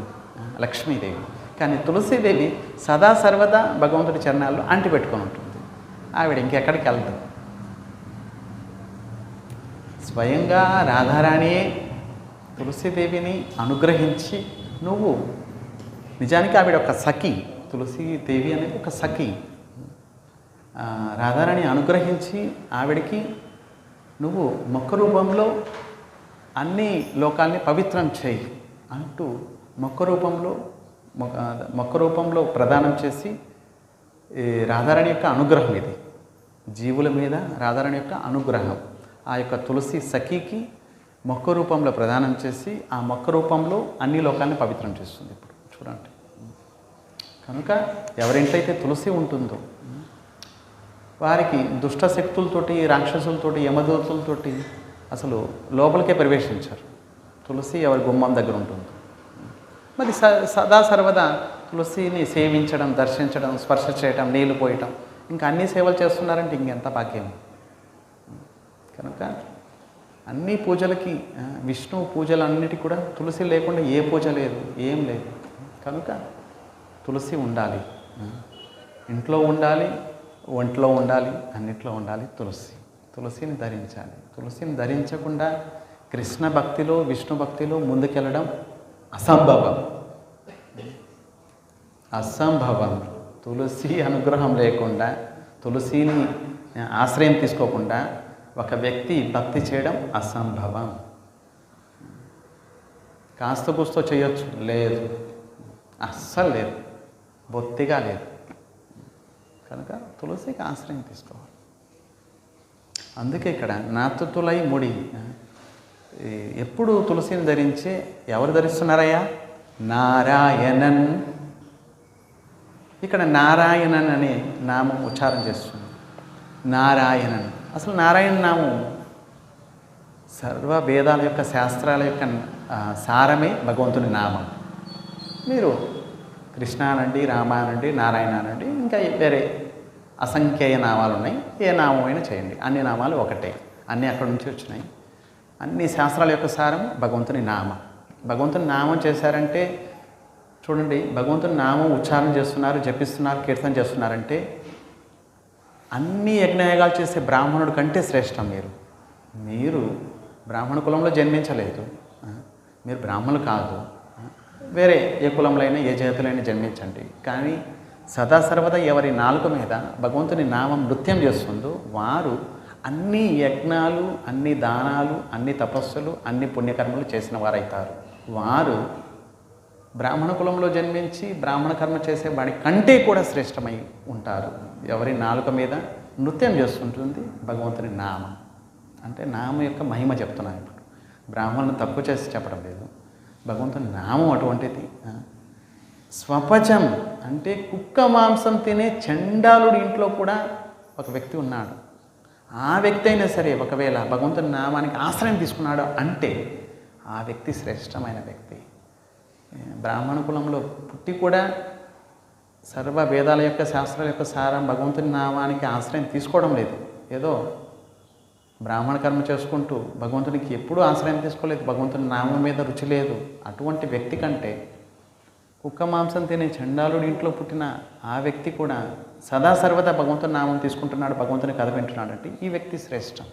లక్ష్మీదేవి. కానీ తులసీదేవి సదా సర్వదా భగవంతుడి చరణాల్లో అంటిపెట్టుకొని ఉంటుంది. ఆవిడ ఇంకెక్కడికి వెళ్తుంది. స్వయంగా రాధారాణియే తులసీదేవిని అనుగ్రహించి, నువ్వు నిజానికి ఆవిడ ఒక సఖి, తులసీదేవి అనేది ఒక సఖి. రాధారాణి అనుగ్రహించి ఆవిడికి నువ్వు మొక్క రూపంలో అన్ని లోకాల్ని పవిత్రం చేయి అంటూ మొక్క రూపంలో ప్రదానం చేసి, రాధారాణి యొక్క అనుగ్రహం ఇది. జీవుల మీద రాధారాణి యొక్క అనుగ్రహం ఆ యొక్క తులసి సఖీకి మొక్క రూపంలో ప్రదానం చేసి, ఆ మొక్క రూపంలో అన్ని లోకాల్ని పవిత్రం చేస్తుంది. ఇప్పుడు చూడండి, కనుక ఎవరింటైతే తులసి ఉంటుందో వారికి దుష్ట శక్తులతోటి, రాక్షసులతోటి, యమదూతులతోటి అసలు లోపలికే ప్రవేశించారు. తులసి ఎవరి గుమ్మం దగ్గర ఉంటుంది. మరి సదా సర్వదా తులసిని సేవించడం, దర్శించడం, స్పర్శ చేయటం, నీళ్లు పోయటం, ఇంకా అన్ని సేవలు చేస్తున్నారంటే ఇంకెంత భాగ్యం. కనుక అన్ని పూజలకి, విష్ణు పూజలన్నిటికీ కూడా తులసి లేకుండా ఏ పూజ లేదు, ఏం లేదు. కనుక తులసి ఉండాలి, ఇంట్లో ఉండాలి, ఒంట్లో ఉండాలి, అన్నిట్లో ఉండాలి. తులసిని ధరించాలి. తులసిని ధరించకుండా కృష్ణ భక్తిలో, విష్ణు భక్తిలో ముందుకెళ్ళడం అసంభవం. తులసి అనుగ్రహం లేకుండా, తులసిని ఆశ్రయం తీసుకోకుండా ఒక వ్యక్తి భక్తి చేయడం అసంభవం. కాస్త కూస్తో చేయొచ్చు, లేదు, అస్సలు లేదు, బొత్తిగా లేదు. కనుక తులసికి ఆశ్రయం తీసుకోవాలి. అందుకే ఇక్కడ నాతతులై ముడి. ఎప్పుడు తులసిని ధరించే, ఎవరు ధరిస్తున్నారయ్యా? నారాయణన్. ఇక్కడ నారాయణన్ అనే నామం ఉచ్చారం చేస్తుంది. నారాయణన్, అసలు నారాయణ నామం సర్వ వేదాల యొక్క, శాస్త్రాల యొక్క సారమే భగవంతుని నామం. మీరు కృష్ణ అనండి, రామ అనండి, నారాయణ అనండి, ఇంకా వేరే అసంఖ్యేయ నామాలు ఉన్నాయి. ఏ నామమైనా చేయండి, అన్ని నామాలు ఒకటే, అన్నీ అక్కడి నుంచి వచ్చినాయి. అన్ని శాస్త్రాల యొక్క సారం భగవంతుని నామం. భగవంతుని నామం చేశారంటే చూడండి, భగవంతుని నామం ఉచ్చారణ చేస్తున్నారు, జపిస్తున్నారు, కీర్తన చేస్తున్నారంటే అన్ని యజ్ఞయాగాలు చేసే బ్రాహ్మణుడి కంటే శ్రేష్టం. మీరు బ్రాహ్మణ కులంలో జన్మించలేదు, మీరు బ్రాహ్మణులు కాదు, వేరే ఏ కులంలో అయినా, ఏ జాతులైనా జన్మించండి. కానీ సదా సర్వదా ఎవరి నాలుక మీద భగవంతుని నామం నృత్యం చేస్తుందో వారు అన్ని యజ్ఞాలు, అన్ని దానాలు, అన్ని తపస్సులు, అన్ని పుణ్యకర్మలు చేసిన వారైతారు. వారు బ్రాహ్మణ కులంలో జన్మించి బ్రాహ్మణ కర్మ చేసే వాడి కంటే కూడా శ్రేష్టమై ఉంటారు. ఎవరి నాలుక మీద నృత్యం చేస్తుంటుంది భగవంతుని నామం. అంటే నామం యొక్క మహిమ చెప్తున్నాను ఇప్పుడు. బ్రాహ్మణులను తక్కువ చేసి చెప్పడం లేదు. భగవంతుని నామం అటువంటిది. స్వపచం అంటే కుక్క మాంసం తినే చండాలుడి ఇంట్లో కూడా ఒక వ్యక్తి ఉన్నాడు. ఆ వ్యక్తి అయినా సరే ఒకవేళ భగవంతుని నామానికి ఆశ్రయం తీసుకున్నాడు అంటే ఆ వ్యక్తి శ్రేష్టమైన వ్యక్తి. బ్రాహ్మణ కులంలో పుట్టి కూడా సర్వ వేదాల యొక్క శాస్త్రాల యొక్క సారం భగవంతుని నామానికి ఆశ్రయం తీసుకోవడం లేదు. ఏదో బ్రాహ్మణ కర్మ చేసుకుంటూ భగవంతునికి ఎప్పుడూ ఆశ్రయం తీసుకోలేదు. భగవంతుని నామం మీద రుచి లేదు. అటువంటి వ్యక్తి కంటే కుక్క మాంసం తినే చండాలుడి ఇంట్లో పుట్టిన ఆ వ్యక్తి కూడా సదా సర్వదా భగవంతుని నామం తీసుకుంటున్నాడు, భగవంతుని కథ వింటున్నాడు అంటే ఈ వ్యక్తి శ్రేష్టం.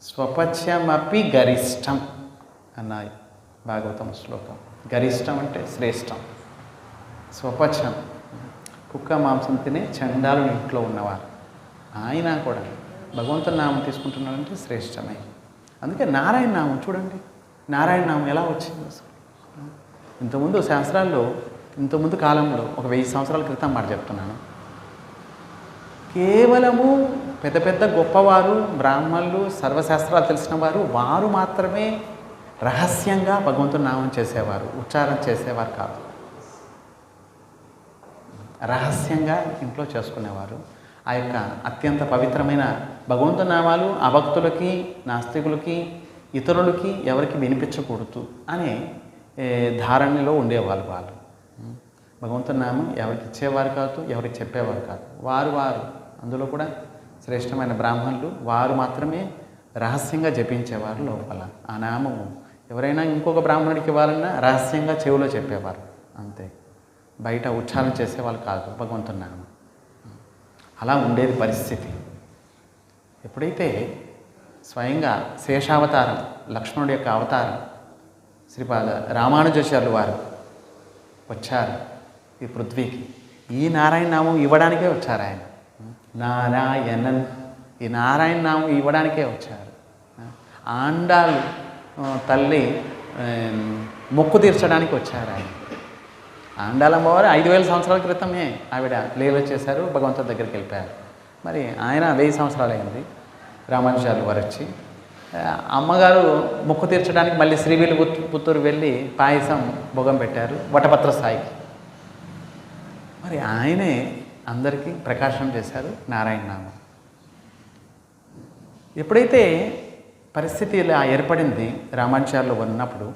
స్వపచ్యమపి గరిష్టం అన్న భాగవతం శ్లోకం. గరిష్టం అంటే శ్రేష్టం. స్వపచం కుక్క మాంసం తినే చండాలుడి ఇంట్లో ఉన్నవారు ఆయన కూడా భగవంతుని నామం తీసుకుంటున్నాడంటే శ్రేష్టమే. అందుకే నారాయణ నామం చూడండి, నారాయణ నామం ఎలా వచ్చింది అసలు. ఇంతకుముందు శాస్త్రాల్లో ఇంతకుముందు కాలంలో ఒక 1000 సంవత్సరాల క్రితం మాట చెప్తున్నాను. కేవలము పెద్ద పెద్ద గొప్పవారు, బ్రాహ్మణులు, సర్వశాస్త్రాలు తెలిసిన వారు, వారు మాత్రమే రహస్యంగా భగవంతుని నామం చేసేవారు, ఉచ్చారణ చేసేవారు కాదు. రహస్యంగా ఇంట్లో చేసుకునేవారు. ఆ యొక్క అత్యంత పవిత్రమైన భగవంతుని నామాలు అభక్తులకి, నాస్తికులకి, ఇతరులకి ఎవరికి వినిపించకూడదు అనే ధారణలో ఉండేవాళ్ళు. వాళ్ళు భగవంతుని నామం ఎవరికి ఇచ్చేవారు కాదు, ఎవరికి చెప్పేవారు కాదు. వారు అందులో కూడా శ్రేష్టమైన బ్రాహ్మణులు వారు మాత్రమే రహస్యంగా జపించేవారు లోపల. ఆ నామము ఎవరైనా ఇంకొక బ్రాహ్మణుడికి ఇవ్వాలన్నా రహస్యంగా చెవిలో చెప్పేవారు అంతే, బయట ఉచ్చారణ చేసేవాళ్ళు కాదు భగవంతుని నామం. అలా ఉండేది పరిస్థితి. ఎప్పుడైతే స్వయంగా శేషావతారం, లక్ష్మణుడి యొక్క అవతారం శ్రీపాద రామానుజాచార్యులు వారు వచ్చారు ఈ పృథ్వీకి, ఈ నారాయణ నామం ఇవ్వడానికే వచ్చారు. ఆయన నారాయణన్ ఈ నారాయణ నామం ఇవ్వడానికే వచ్చారు. ఆండాళ్ళు తల్లి మొక్కు తీర్చడానికి వచ్చారు ఆయన. ఆండాలమ్మవారు 5000 సంవత్సరాల క్రితమే ఆవిడ లీల చేశారు, భగవంతుడి దగ్గరికి వెళ్ళిపోయారు. మరి ఆయన 1000 సంవత్సరాలు అయింది. రామానుజాచార్యులు వారు వచ్చి అమ్మగారు మొక్కు తీర్చడానికి మళ్ళీ శ్రీవిల్లిపుత్తూరు వెళ్ళి పాయసం భోగం పెట్టారు వటపత్ర స్థాయికి. మరి ఆయనే అందరికీ ప్రకాశం చేశారు నారాయణ నామం. ఎప్పుడైతే పరిస్థితి ఇలా ఏర్పడింది రామానుజాచార్యులు ఉన్నప్పుడు,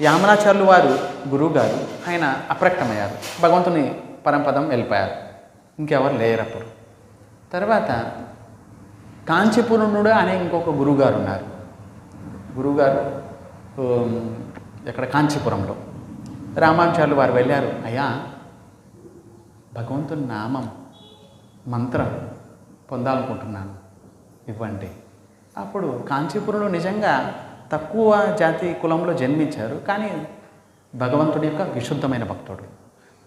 యామనాచార్యులు వారు గురువు గారు ఆయన అప్రకటమయ్యారు, భగవంతుని పరంపదం వెళ్ళిపోయారు, ఇంకెవరు లేరు అప్పుడు. తర్వాత కాంచీపురుణుడు అనే ఇంకొక గురువుగారు ఉన్నారు. గురువుగారు ఎక్కడ కాంచీపురంలో. రామానుజాచార్యులు వారు వెళ్ళారు, అయ్యా భగవంతుని నామం మంత్రం పొందాలనుకుంటున్నాను, ఇవ్వండి. అప్పుడు కాంచీపురంలో నిజంగా తక్కువ జాతి కులంలో జన్మించారు, కానీ భగవంతుడి యొక్క విశుద్ధమైన భక్తుడు.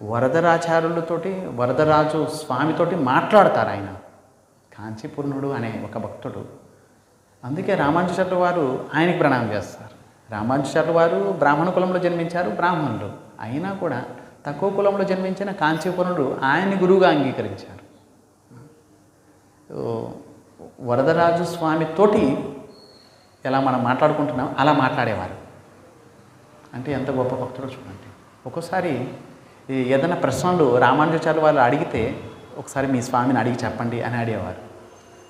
వరదరాచార్యులతోటి, వరదరాజు స్వామితోటి మాట్లాడతారు ఆయన, కాంచీపురుణుడు అనే ఒక భక్తుడు. అందుకే రామానుజాచార్యులు వారు ఆయనకి ప్రణామం చేస్తారు. రామానుజాచార్యులు వారు బ్రాహ్మణ కులంలో జన్మించారు, బ్రాహ్మణులు అయినా కూడా తక్కువ కులంలో జన్మించిన కాంచీపురుణుడు ఆయన్ని గురువుగా అంగీకరించారు. వరదరాజు స్వామితోటి ఎలా మనం మాట్లాడుకుంటున్నాం అలా మాట్లాడేవారు. అంటే ఎంత గొప్ప భక్తుడో చూడండి. ఒక్కోసారి ఏదైనా ప్రశ్నలు రామానుజాచార్యులు వాళ్ళు అడిగితే ఒకసారి మీ స్వామిని అడిగి చెప్పండి అని అడిగేవారు.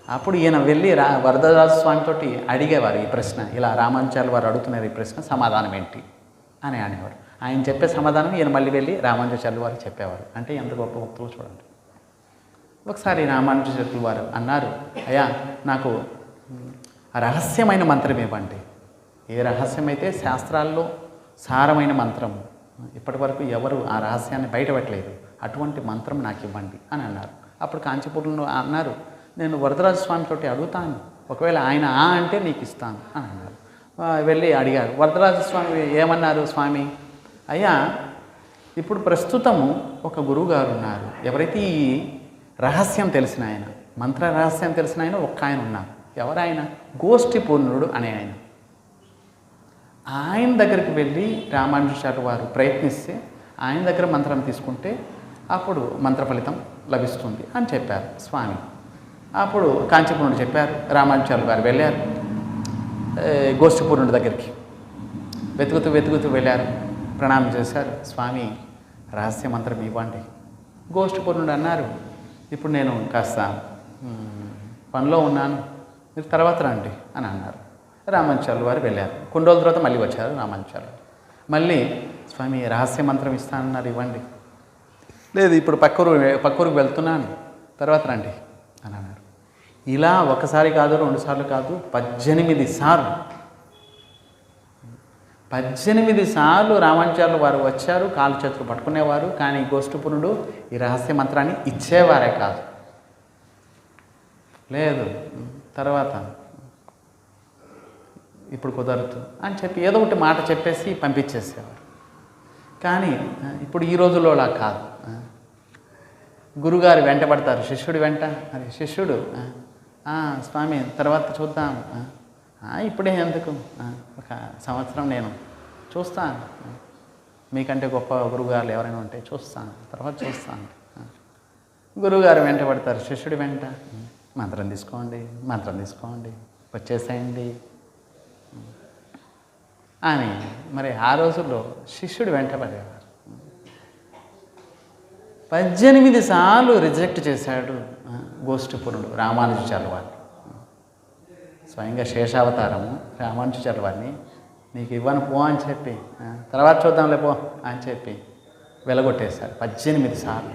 అప్పుడు ఈయన వెళ్ళి వరదరాజు స్వామితోటి అడిగేవారు, ఈ ప్రశ్న ఇలా రామానుజాచార్యులు వారు అడుగుతున్నారు, ఈ ప్రశ్న సమాధానం ఏంటి అని అనేవారు. ఆయన చెప్పే సమాధానం ఈయన మళ్ళీ వెళ్ళి రామానుజాచార్యులు వారు చెప్పేవారు. అంటే ఎంత గొప్ప భక్తులు చూడండి. ఒకసారి రామానుజాచార్యులు వారు అన్నారు, అయ్యా నాకు రహస్యమైన మంత్రం ఇవ్వండి. ఏ రహస్యమైతే శాస్త్రాల్లో సారమైన మంత్రం, ఇప్పటి వరకు ఎవరు ఆ రహస్యాన్ని బయటపెట్టలేదు, అటువంటి మంత్రం నాకు ఇవ్వండి అని అన్నారు. అప్పుడు కాంచీపురంలో అన్నారు, నేను వరదరాజు స్వామితోటి అడుగుతాను, ఒకవేళ ఆయన అంటే నీకు ఇస్తాను అని అన్నారు. వెళ్ళి అడిగారు. వరదరాజు స్వామి ఏమన్నారు, స్వామి అయ్యా ఇప్పుడు ప్రస్తుతము ఒక గురువుగారు ఉన్నారు, ఎవరైతే ఈ రహస్యం తెలిసిన ఆయన, మంత్ర రహస్యం తెలిసిన ఆయన ఒక్క ఆయన ఉన్నారు. ఎవరాయన? గోష్ఠిపూర్ణుడు అనే ఆయన. ఆయన దగ్గరికి వెళ్ళి రామానుజాచార్యులు వారు ప్రయత్నిస్తే ఆయన దగ్గర మంత్రం తీసుకుంటే అప్పుడు మంత్ర ఫలితం లభిస్తుంది అని చెప్పారు స్వామి. అప్పుడు కాంచీపురుణుడు చెప్పారు, రామానుజాచార్యులు వారు వెళ్ళారు. గోష్ఠిపూర్ణుడి దగ్గరికి వెతుకుతూ వెళ్ళారు. ప్రణామం చేశారు. స్వామి రహస్య మంత్రం ఇవ్వండి. గోష్ఠిపూర్ణుడు అన్నారు, ఇప్పుడు నేను కాస్త పనిలో ఉన్నాను, మీరు తర్వాత రండి అని అన్నారు. రామానుజాచార్యులు వారు వెళ్ళారు. కొన్ని రోజుల తర్వాత మళ్ళీ వచ్చారు రామానుజాచార్యులు. మళ్ళీ స్వామి రహస్య మంత్రం ఇస్తానన్నారు, ఇవ్వండి. లేదు, ఇప్పుడు పక్కూరికి వెళ్తున్నాను, తర్వాత రండి అని అన్నారు. ఇలా ఒకసారి కాదు, 2 సార్లు కాదు, 18 సార్లు 18 సార్లు రామానుజాచార్యులు వారు వచ్చారు, కాలు చేతులు పట్టుకునేవారు. కానీ గోష్ఠిపూర్ణుడు ఈ రహస్య మంత్రాన్ని ఇచ్చేవారే కాదు. లేదు, తర్వాత ఇప్పుడు కుదరదు అని చెప్పి ఏదో ఒకటి మాట చెప్పేసి పంపించేసేవారు. కానీ ఇప్పుడు ఈ రోజుల్లో అలా కాదు. గురుగారు వెంట పడతారు శిష్యుడి వెంట. అది శిష్యుడు, స్వామి తర్వాత చూద్దాం, ఇప్పుడే ఎందుకు, 1 సంవత్సరం నేను చూస్తాను, మీకంటే గొప్ప గురువుగారులు ఎవరైనా ఉంటే చూస్తాను, తర్వాత చూస్తాను. గురువుగారు వెంట పడతారు శిష్యుడి వెంట. మంత్రం తీసుకోండి, వచ్చేసేయండి అని. మరి ఆ రోజుల్లో శిష్యుడు వెంట పడేవారు. 18 సార్లు రిజెక్ట్ చేశాడు గోష్ఠిపూర్ణుడు రామానుజాచార్యుల వారిని. స్వయంగా శేషావతారము రామానుజాచార్యుల వారిని నీకు ఇవ్వను పో అని చెప్పి, తర్వాత చూద్దాంలే పో అని చెప్పి వెలగొట్టేశారు 18 సార్లు.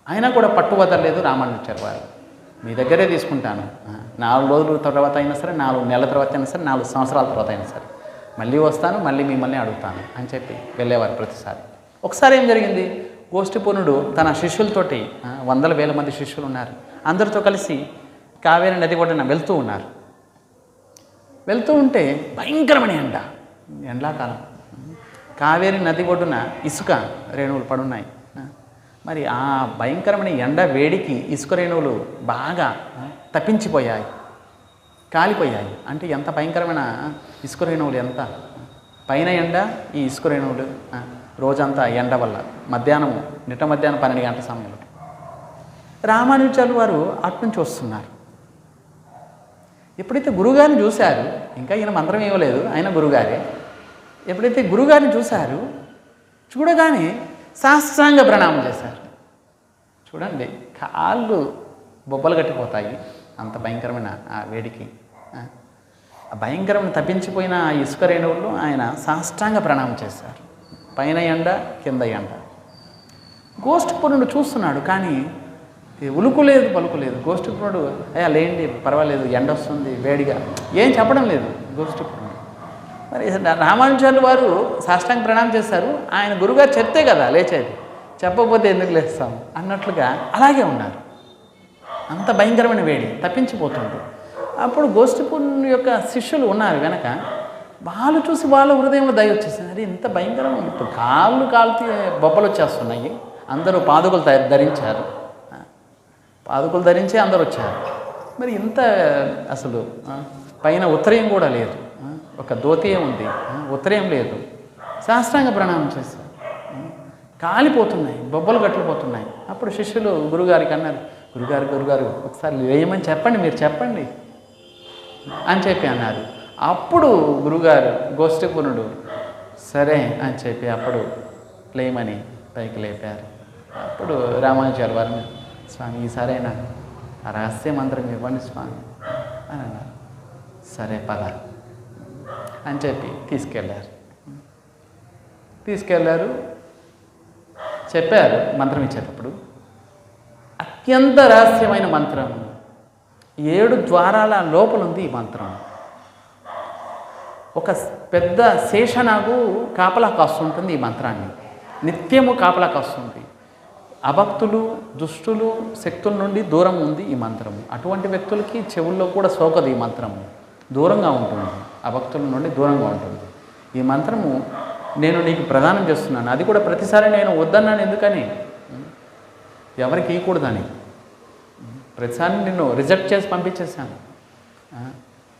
అయినా కూడా పట్టు వదలలేదు రామానుజాచార్యుల వారు. మీ దగ్గరే తీసుకుంటాను, 4 రోజుల తర్వాత అయినా సరే, 4 నెలల తర్వాత అయినా సరే, 4 సంవత్సరాల తర్వాత అయినా సరే మళ్ళీ వస్తాను, మళ్ళీ మిమ్మల్ని అడుగుతాను అని చెప్పి వెళ్ళేవారు ప్రతిసారి. ఒకసారి ఏం జరిగింది, గోష్ఠిపూర్ణుడు తన శిష్యులతోటి, 100,000 మంది శిష్యులు ఉన్నారు, అందరితో కలిసి కావేరి నది ఒడ్డున వెళ్తూ ఉన్నారు. వెళ్తూ ఉంటే భయంకరమైన ఎండాకాలం, కావేరి నది ఒడ్డున ఇసుక రేణువులు పడున్నాయి. మరి ఆ భయంకరమైన ఎండ వేడికి ఇసుక రేణువులు బాగా తప్పించిపోయాయి, కాలిపోయాయి. అంటే ఎంత భయంకరమైన ఇసుక రేణువులు, ఎంత పైన ఎండ, ఈ ఇసుక రేణువులు రోజంతా ఎండ వల్ల. మధ్యాహ్నం 12 గంటల సమయంలో రామానుజాచార్యులు వారు అటునుంచి వస్తున్నారు. ఎప్పుడైతే గురుగారిని చూశారు, ఇంకా ఈయన మంత్రం ఇవ్వలేదు, ఆయన గురుగారే. ఎప్పుడైతే గురుగారిని చూశారు, చూడగానే సాష్టాంగ ప్రణామం చేశారు. చూడండి, కాళ్ళు బొబ్బలు కట్టిపోతాయి, అంత భయంకరమైన ఆ వేడికి. ఆ భయంకరమైన తప్పించిపోయిన ఆ ఇసుక రేణువులు ఆయన సాష్టాంగ ప్రణామం చేశారు. పైన ఎండ, కింద ఎండ. గోష్ఠిపూర్ణుడు చూస్తున్నాడు, కానీ ఉలుకు లేదు, పలుకు లేదు. గోష్ఠిపూర్ణుడు అయ్యా లేండి, పర్వాలేదు, ఎండ వస్తుంది, వేడిగా, ఏం చెప్పడం లేదు గోష్ఠిపూర్ణుడు. మరి రామానుజాచార్యులు వారు సాష్టాంగ ప్రణామం చేశారు. ఆయన గురుగారు చెప్తే కదా లేచేది, చెప్పకపోతే ఎందుకు లేస్తాం అన్నట్లుగా అలాగే ఉన్నారు. అంత భయంకరమైన వేడి, తప్పించిపోతుంది. అప్పుడు గోష్ఠిపూర్ణుని యొక్క శిష్యులు ఉన్నారు వెనక, వాళ్ళు చూసి వాళ్ళ హృదయంలో దయ వచ్చేసింది. అది ఇంత భయంకరమైన, ఇప్పుడు కాళ్ళు కాల్చి బొబ్బలు వచ్చేస్తున్నాయి. అందరూ పాదుకలు ధరించారు, పాదుకలు ధరించే అందరూ వచ్చారు. మరి ఇంత అసలు పైన ఉత్తరయం కూడా లేదు, ఒక ధోతియం ఉంది, ఉత్తరయం లేదు. సాష్టాంగ ప్రణామం చేశారు. కాలిపోతున్నాయి, బొబ్బలు కట్టుకుపోతున్నాయి. అప్పుడు శిష్యులు గురుగారికి అన్నారు, గురుగారు ఒకసారి లేయమని చెప్పండి, మీరు చెప్పండి అని చెప్పి అన్నారు. అప్పుడు గురుగారు గోష్ఠిపూర్ణుడు సరే అని చెప్పి అప్పుడు లేయమని పైకి లేపారు. అప్పుడు రామానుజాచార్యుల వారిని, స్వామి ఈసారైనా ఆ రహస్య మంత్రం ఇవ్వండి స్వామి అని అన్నారు. సరే పద అని చెప్పి తీసుకెళ్ళారు. చెప్పారు మంత్రం ఇచ్చేటప్పుడు, అత్యంత రహస్యమైన మంత్రం, 7 ద్వారాల లోపల ఉంది ఈ మంత్రం. ఒక పెద్ద శేషనాగు కాపలా కాస్తుంటుంది ఈ మంత్రాన్ని, నిత్యము కాపలా కాస్తుంది. అభక్తులు, దుష్టులు, శక్తుల నుండి దూరం ఉంది ఈ మంత్రము. అటువంటి వ్యక్తులకి చెవుల్లో కూడా సోకదు ఈ మంత్రము, దూరంగా ఉంటుంది, అభక్తుల నుండి దూరంగా ఉంటుంది. ఈ మంత్రము నేను నీకు ప్రదానం చేస్తున్నాను. అది కూడా ప్రతిసారి నేను వద్దన్నాను, ఎందుకని ఎవరికి ఇవ్వకూడదని. ప్రతిసారి నిన్ను రిజెక్ట్ చేసి పంపించేశాను,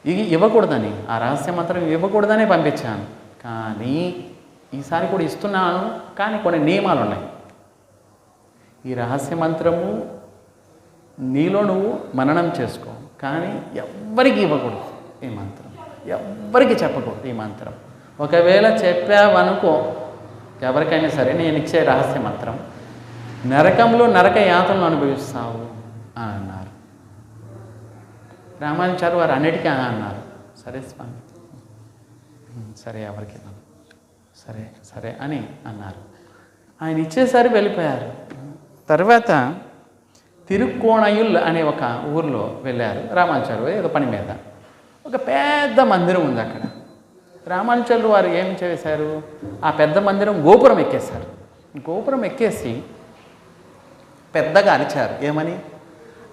ఇది ఇవ్వకూడదని, ఆ రహస్య మంత్రం ఇవ్వకూడదనే పంపించాను. కానీ ఈసారి కూడా ఇస్తున్నాను, కానీ కొన్ని నియమాలు ఉన్నాయి. ఈ రహస్య మంత్రము నీలో నువ్వు మననం చేసుకో, కానీ ఎవ్వరికి ఇవ్వకూడదు. ఈ మంత్రం. ఎవ్వరికి చెప్పకూడదు ఈ మంత్రం. ఒకవేళ చెప్పావనుకో ఎవరికైనా సరే, నేను ఇచ్చే రహస్య మంత్రం, నరకంలో నరక యాతనలు అనుభవిస్తావు అని అన్నారు. రామానుజాచార్య వారు అన్నిటికీ అన్నారు. సరే స్వామి, సరే ఎవరికి సరే సరే అని అన్నారు. ఆయన ఇచ్చేసరి వెళ్ళిపోయారు. తర్వాత తిరుక్కోణయుల్ అనే ఒక ఊర్లో వెళ్ళారు రామానుజాచార్య ఏదో పని మీద. ఒక పెద్ద మందిరం ఉంది అక్కడ. రామానుజాచార్యులు వారు ఏం చేశారు, ఆ పెద్ద మందిరం గోపురం ఎక్కేశారు. గోపురం ఎక్కేసి పెద్దగా అరిచారు. ఏమని?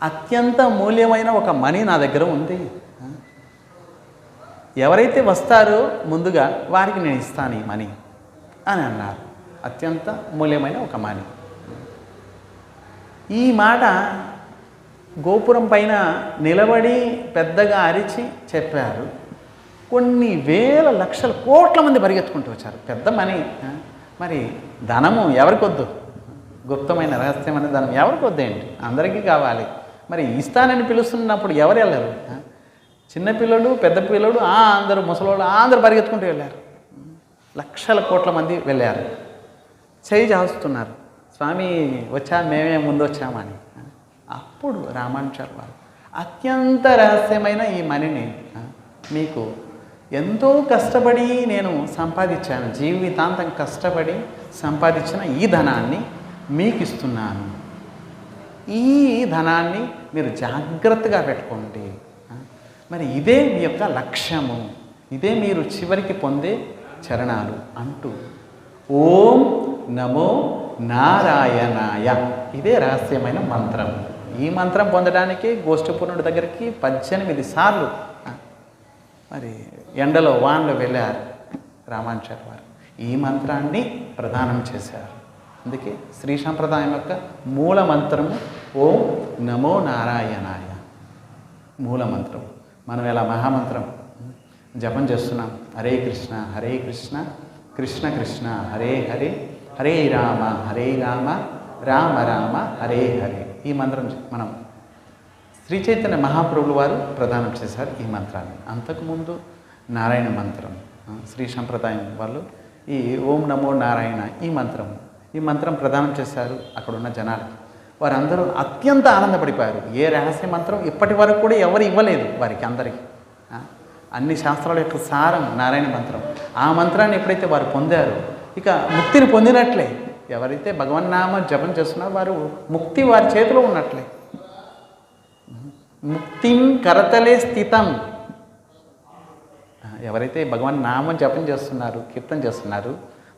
అత్యంత మూల్యమైన ఒక మణి నా దగ్గర ఉంది, ఎవరైతే వస్తారో ముందుగా వారికి నేను ఇస్తాను ఈ మణి అని అన్నారు. అత్యంత మూల్యమైన ఒక మణి. ఈ మాట గోపురం పైన నిలబడి పెద్దగా అరిచి చెప్పారు. కొన్ని వేల లక్షల కోట్ల మంది పరిగెత్తుకుంటూ వచ్చారు. పెద్ద మణి. మరి ధనము ఎవరికొద్దు? గుప్తమైన రహస్యమైన ధనం ఎవరికొద్దేంటి? అందరికీ కావాలి. మరి ఇస్తానని పిలుస్తున్నప్పుడు ఎవరు వెళ్ళరు? చిన్నపిల్లలు, పెద్ద పిల్లలు, అందరూ ముసలోళ్ళు అందరూ పరిగెత్తుకుంటూ వెళ్ళారు. లక్షల కోట్ల మంది వెళ్ళారు. చేయి చాస్తున్నారు, స్వామి మేమే ముందు వచ్చామని. అప్పుడు రామానుజాచార్య వారు అత్యంత రహస్యమైన ఈ మణిని మీకు ఎంతో కష్టపడి నేను సంపాదించాను, జీవితాంతం కష్టపడి సంపాదించిన ఈ ధనాన్ని మీకు ఇస్తున్నాను. ఈ ధనాన్ని మీరు జాగ్రత్తగా పెట్టుకోండి. మరి ఇదే మీ యొక్క లక్ష్యము, ఇదే మీరు చివరికి పొందే చరణాలు అంటూ ఓం నమో నారాయణాయ, ఇదే రహస్యమైన మంత్రం. ఈ మంత్రం పొందడానికి గోష్ఠపూర్ణుడి దగ్గరికి 18 సార్లు మరి ఎండలో వానలో వెళ్ళారు రామానుజాచార్య వారు. ఈ మంత్రాన్ని ప్రదానం చేశారు. అందుకే శ్రీ సంప్రదాయం యొక్క మూల మంత్రము ఓం నమో నారాయణాయ. మూల మంత్రం. మనం ఎలా మహామంత్రం జపం చేస్తున్నాం, హరే కృష్ణ హరే కృష్ణ కృష్ణ కృష్ణ హరే హరే హరే రామ రామ రామ హరే హరే. ఈ మంత్రం మనం శ్రీ చైతన్య మహాప్రభులు వారు ప్రదానం చేశారు ఈ మంత్రాన్ని. అంతకుముందు నారాయణ మంత్రం శ్రీ సంప్రదాయం వాళ్ళు ఈ ఓం నమో నారాయణ ఈ మంత్రం ప్రదానం చేశారు అక్కడున్న జనాలకి. వారందరూ అత్యంత ఆనందపడిపోయారు. ఏ రహస్య మంత్రం ఇప్పటి వరకు కూడా ఎవరు ఇవ్వలేదు వారికి అందరికీ. అన్ని శాస్త్రాల యొక్క సారం నారాయణ మంత్రం. ఆ మంత్రాన్ని ఎప్పుడైతే వారు పొందారో ఇక ముక్తిని పొందినట్లే. ఎవరైతే భగవన్నామ జపం చేస్తున్నారో వారు ముక్తి వారి చేతిలో ఉన్నట్లే. ముక్తిం కరతలే స్థితం. ఎవరైతే భగవన్ నామం జపం చేస్తున్నారు, కీర్తన చేస్తున్నారు,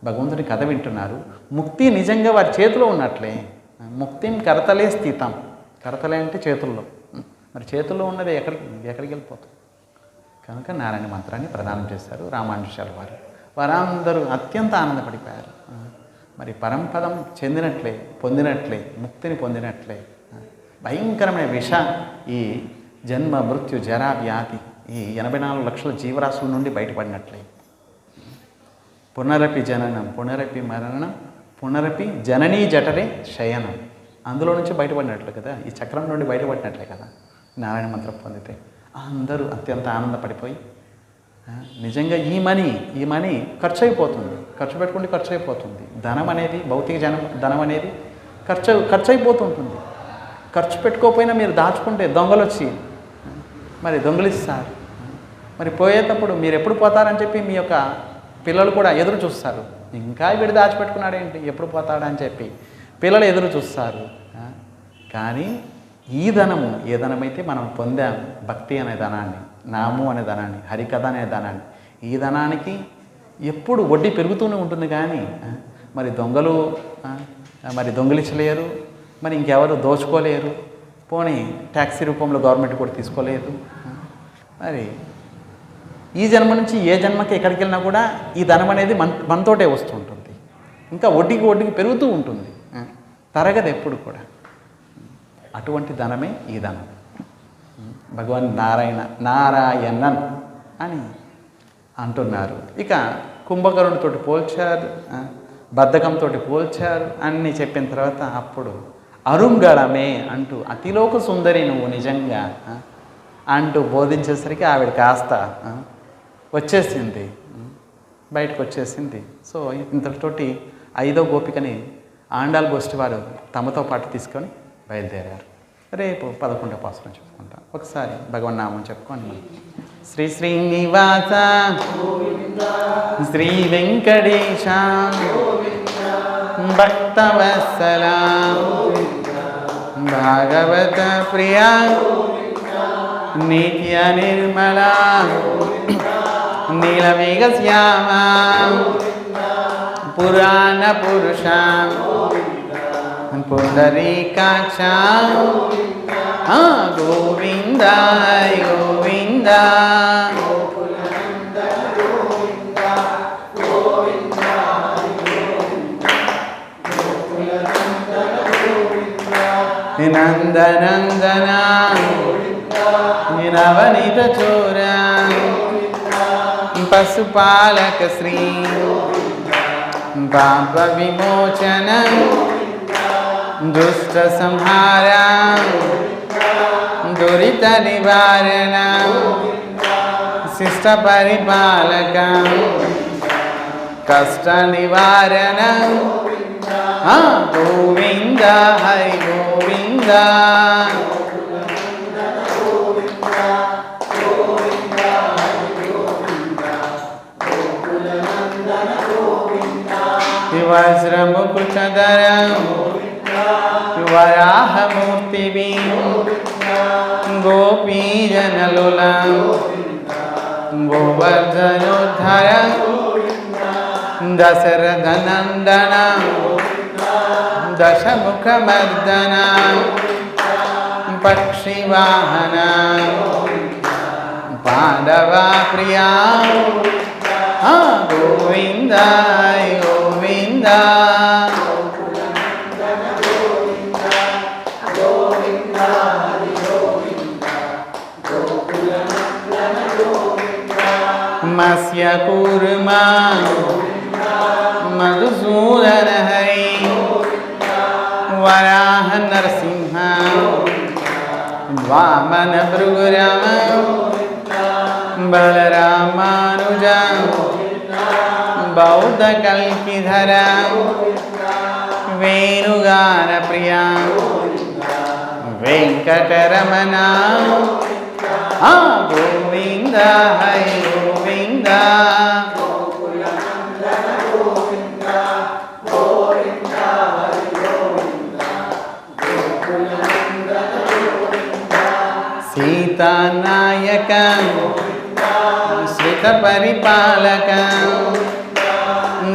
భగవంతుని కథ వింటున్నారు, ముక్తి నిజంగా వారి చేతిలో ఉన్నట్లే. ముక్తిం కరతలే స్థితం. కరతలే అంటే చేతుల్లో. మరి చేతుల్లో ఉన్నది ఎక్కడికి వెళ్ళిపోతుంది? కనుక నారాయణ మంత్రాన్ని ప్రదానం చేశారు రామానుజాచార్య వారు. వారందరూ అత్యంత ఆనందపడిపోయారు. మరి పరంపదం చెందినట్లే, పొందినట్లే, ముక్తిని పొందినట్లే. భయంకరమైన విష ఈ జన్మ మృత్యు జరా వ్యాధి ఈ 84 లక్షల జీవరాశుల నుండి బయటపడినట్లే. పునరపి జననం పునరపి మరణం పునరపి జననీ జఠరే శయనం. అందులో నుంచి బయటపడినట్లు కదా, ఈ చక్రం నుండి బయటపడినట్లే కదా నారాయణ మంత్రం పొందితే. అందరూ అత్యంత ఆనందపడిపోయి నిజంగా ఈ మనీ ఖర్చు అయిపోతుంది, ఖర్చు పెట్టుకుంటే ఖర్చు అయిపోతుంది. ధనం అనేది భౌతిక ధనం అనేది ఖర్చు అయిపోతుంటుంది. ఖర్చు పెట్టుకోకపోయినా మీరు దాచుకుంటే దొంగలు వచ్చి మరి దొంగలిస్తారు. మరి పోయేటప్పుడు మీరు ఎప్పుడు పోతారని చెప్పి మీ యొక్క పిల్లలు కూడా ఎదురు చూస్తారు. ఇంకా వీడు దాచిపెట్టుకున్నాడేంటి, ఎప్పుడు పోతాడని చెప్పి పిల్లలు ఎదురు చూస్తారు. కానీ ఈ ధనము ఏ ధనమైతే మనం పొందాం, భక్తి అనే ధనాన్ని, నాము అనే ధనాన్ని, హరికథ అనే ధనాన్ని, ఈ ధనానికి ఎప్పుడు వడ్డీ పెరుగుతూనే ఉంటుంది. కానీ మరి దొంగలు మరి దొంగిలించలేరు, మరి ఇంకెవరు దోచుకోలేరు, పోనీ ట్యాక్సీ రూపంలో గవర్నమెంట్ కూడా తీసుకోలేదు. మరి ఈ జన్మ నుంచి ఏ జన్మకి ఎక్కడికి వెళ్ళినా కూడా ఈ ధనం అనేది మనతోటే వస్తుంటుంది. ఇంకా వడ్డీకి పెరుగుతూ ఉంటుంది, తరగదు ఎప్పుడు కూడా. అటువంటి ధనమే ఈ ధనం. భగవాన్ నారాయణన్ అని అంటున్నారు. ఇక కుంభకరునితో పోల్చారు, బద్ధకంతో పోల్చారు అన్నీ చెప్పిన తర్వాత అప్పుడు అరుంగళమే అంటూ అతిలోక సుందరి నువ్వు నిజంగా అంటూ బోధించేసరికి ఆవిడ కాస్త వచ్చేసింది, బయటకు వచ్చేసింది. సో ఇంతటితోటి 5వ గోపికని ఆండాల్ గోష్ఠి వారు తమతో పాటు తీసుకొని బయలుదేరారు. రేపు 11వ పాసురం చెప్పుకుంటాం. ఒకసారి భగవన్నామం చెప్పుకోండి. మనం శ్రీ శ్రీనివాస శ్రీ వెంకటేశ భక్తవత్సల భాగవత ప్రియా నిత్య నిర్మలా నీలమేఘ శ్యామ పురాణ పురుష పుండరీకాక్ష గోవింద గోవింద. నందనందన నవనీత చోర పశుపాలక శ్రీ పాప విమోచన దుష్ట సంహార దురిత నివారణ శిష్ట పరిపాలక కష్ట నివారణ గోవింద హరి గోవింద. వజ్రముకుటధర వరాహమూర్తి గోపీజనలుల గోవర్ధనోద్ధర దశరథనందన దశముఖమర్దన పక్షివాహన పాండవా ప్రియా గోవింద గోవింద. మత్స్య కూర్మా మధుసూదన హరి వరాహ నరసింహ వామన భృగురామ బలరామానుజ బౌద్ధ కల్కిధర వేణుగాన ప్రియా వెంకటరమణ గోవింద హరి గోవింద. సీతానాయక శ్రిత పరిపాలక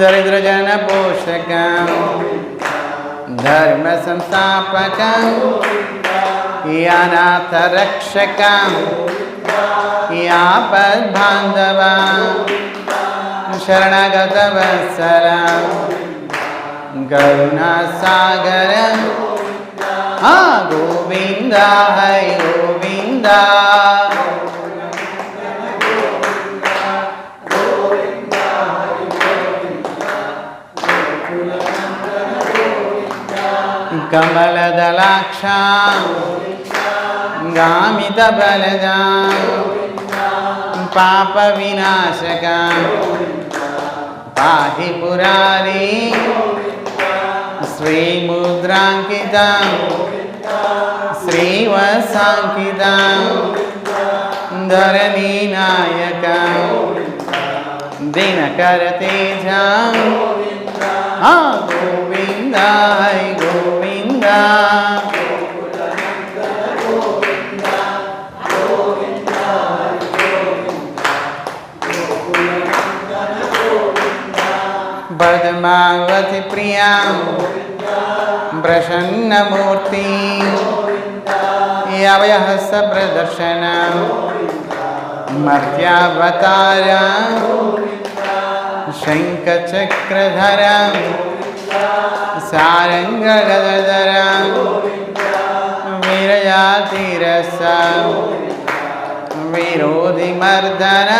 దరిద్రజన పోషక ధర్మ సంస్థాపక అనాథ రక్షక ఆపద్బాంధవ శరణగత వత్సల కరుణాసాగర గోవింద హరి గోవింద. కమలదలాక్ష గామిత బలద పాప వినాశక పాహి పురారి శ్రీముద్రాంకిత శ్రీవత్సాంకిత ధరణీ నాయక దినకర తేజ గోవింద హరి గోవింద. పద్మావతి ప్రియా ప్రసన్నమూర్తి అభయహస్త ప్రదర్శన మర్త్యావతార శంఖచక్రధర సారంగగదధర వీరయాతిరస విరోధిమర్దన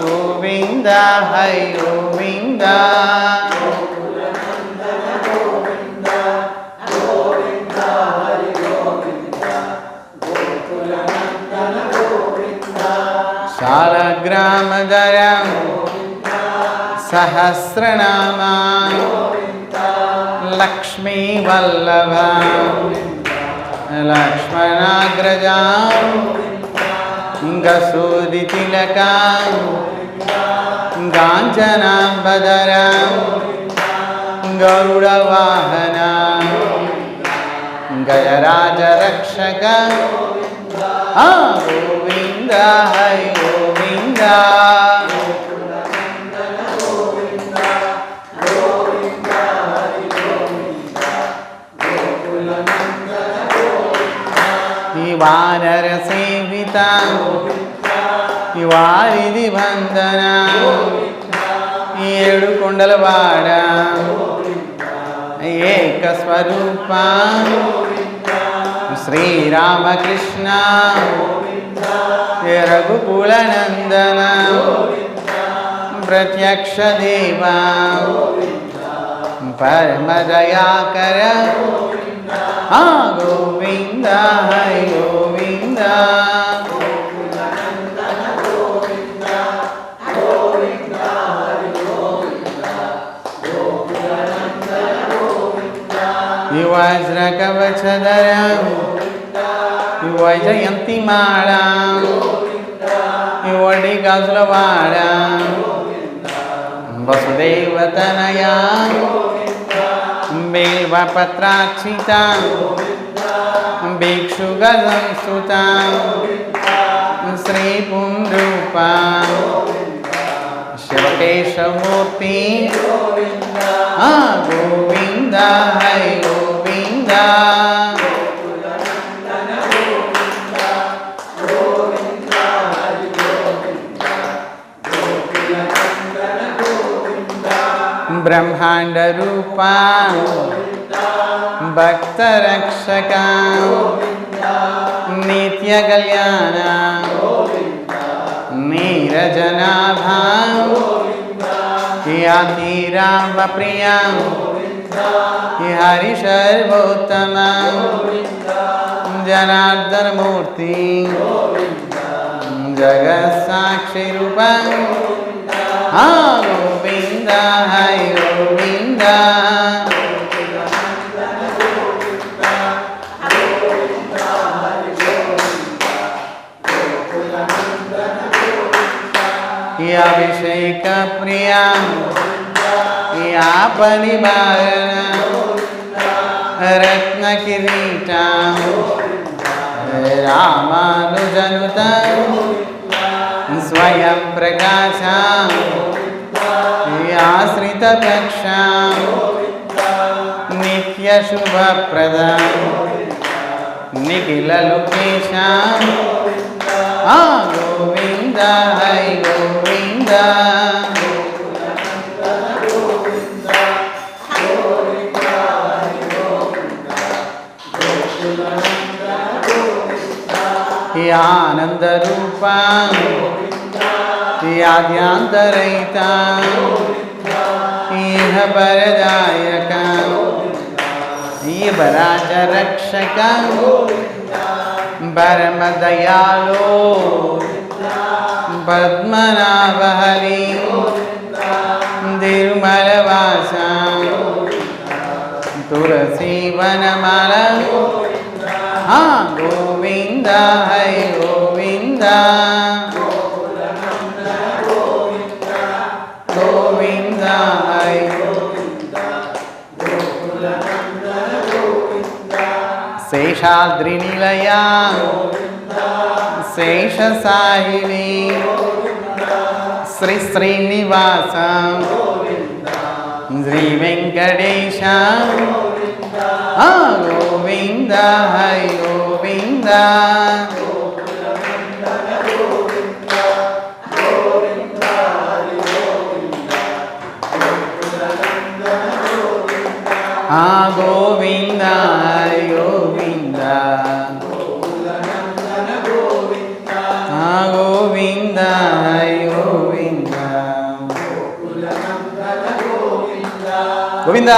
గోవింద హరి గోవింద. शालिग्रामधरं सहस्रनामा लक्ष्मीवल्लभं लक्ष्मणाग्रजां गसूदितिलकां काञ्चनाम्बरं गरुडवाहनं गजराजरक्षकं गोविन्द हरि गोविन्द वानरसेविता वारिधि वंदना ఏడు కొండలవాడ ఏకస్వరూపా శ్రీరామకృష్ణ రఘుకులనందన ప్రత్యక్ష దేవా పరమదయాకర గోవింద హరి గోవింద వజ్రకవచధరం వైజయంతిమాళా వడి గాజులవాడ వసుదేవతనయా బిల్వపత్రాక్షితా భిక్షుగజంసుతా శ్రీపుంరూపా శివకేశమూర్తి గోవింద హరి గోవింద బ్రహ్మాండ రూపా భక్త రక్షక నిత్య కళ్యాణ నీరజనాభా యాతిరామ ప్రియా హరి సర్వోత్తమ జనార్దన మూర్తి జగత్ సాక్షి రూపా గోవింద హరి గోవింద అభిషేక ప్రియా యా పరివారణ రత్న కిరీట రామానుజనుత స్వయం ప్రకాశ ఆశ్రిత పక్ష నిత్య శుభప్రద నిఖిల లోకేశ గోవింద హరి గోవింద ఆనంద రూపా ఆద్యాంతరహిత ఇహ పరదాయక బరాజ రక్షక పరమదయాలో పద్మనాభ హరి తిరుమలవాస తులసి వనమాల గోవింద హరి గోవింద గోవింద హరి శేషాద్రి నిలయా శేషసాయిని శ్రీ శ్రీనివాస శ్రీ వెంకటేశ గోవింద హరి గోవింద గోవింద హరి గోవింద గోవింద హరి గోవింద గోవింద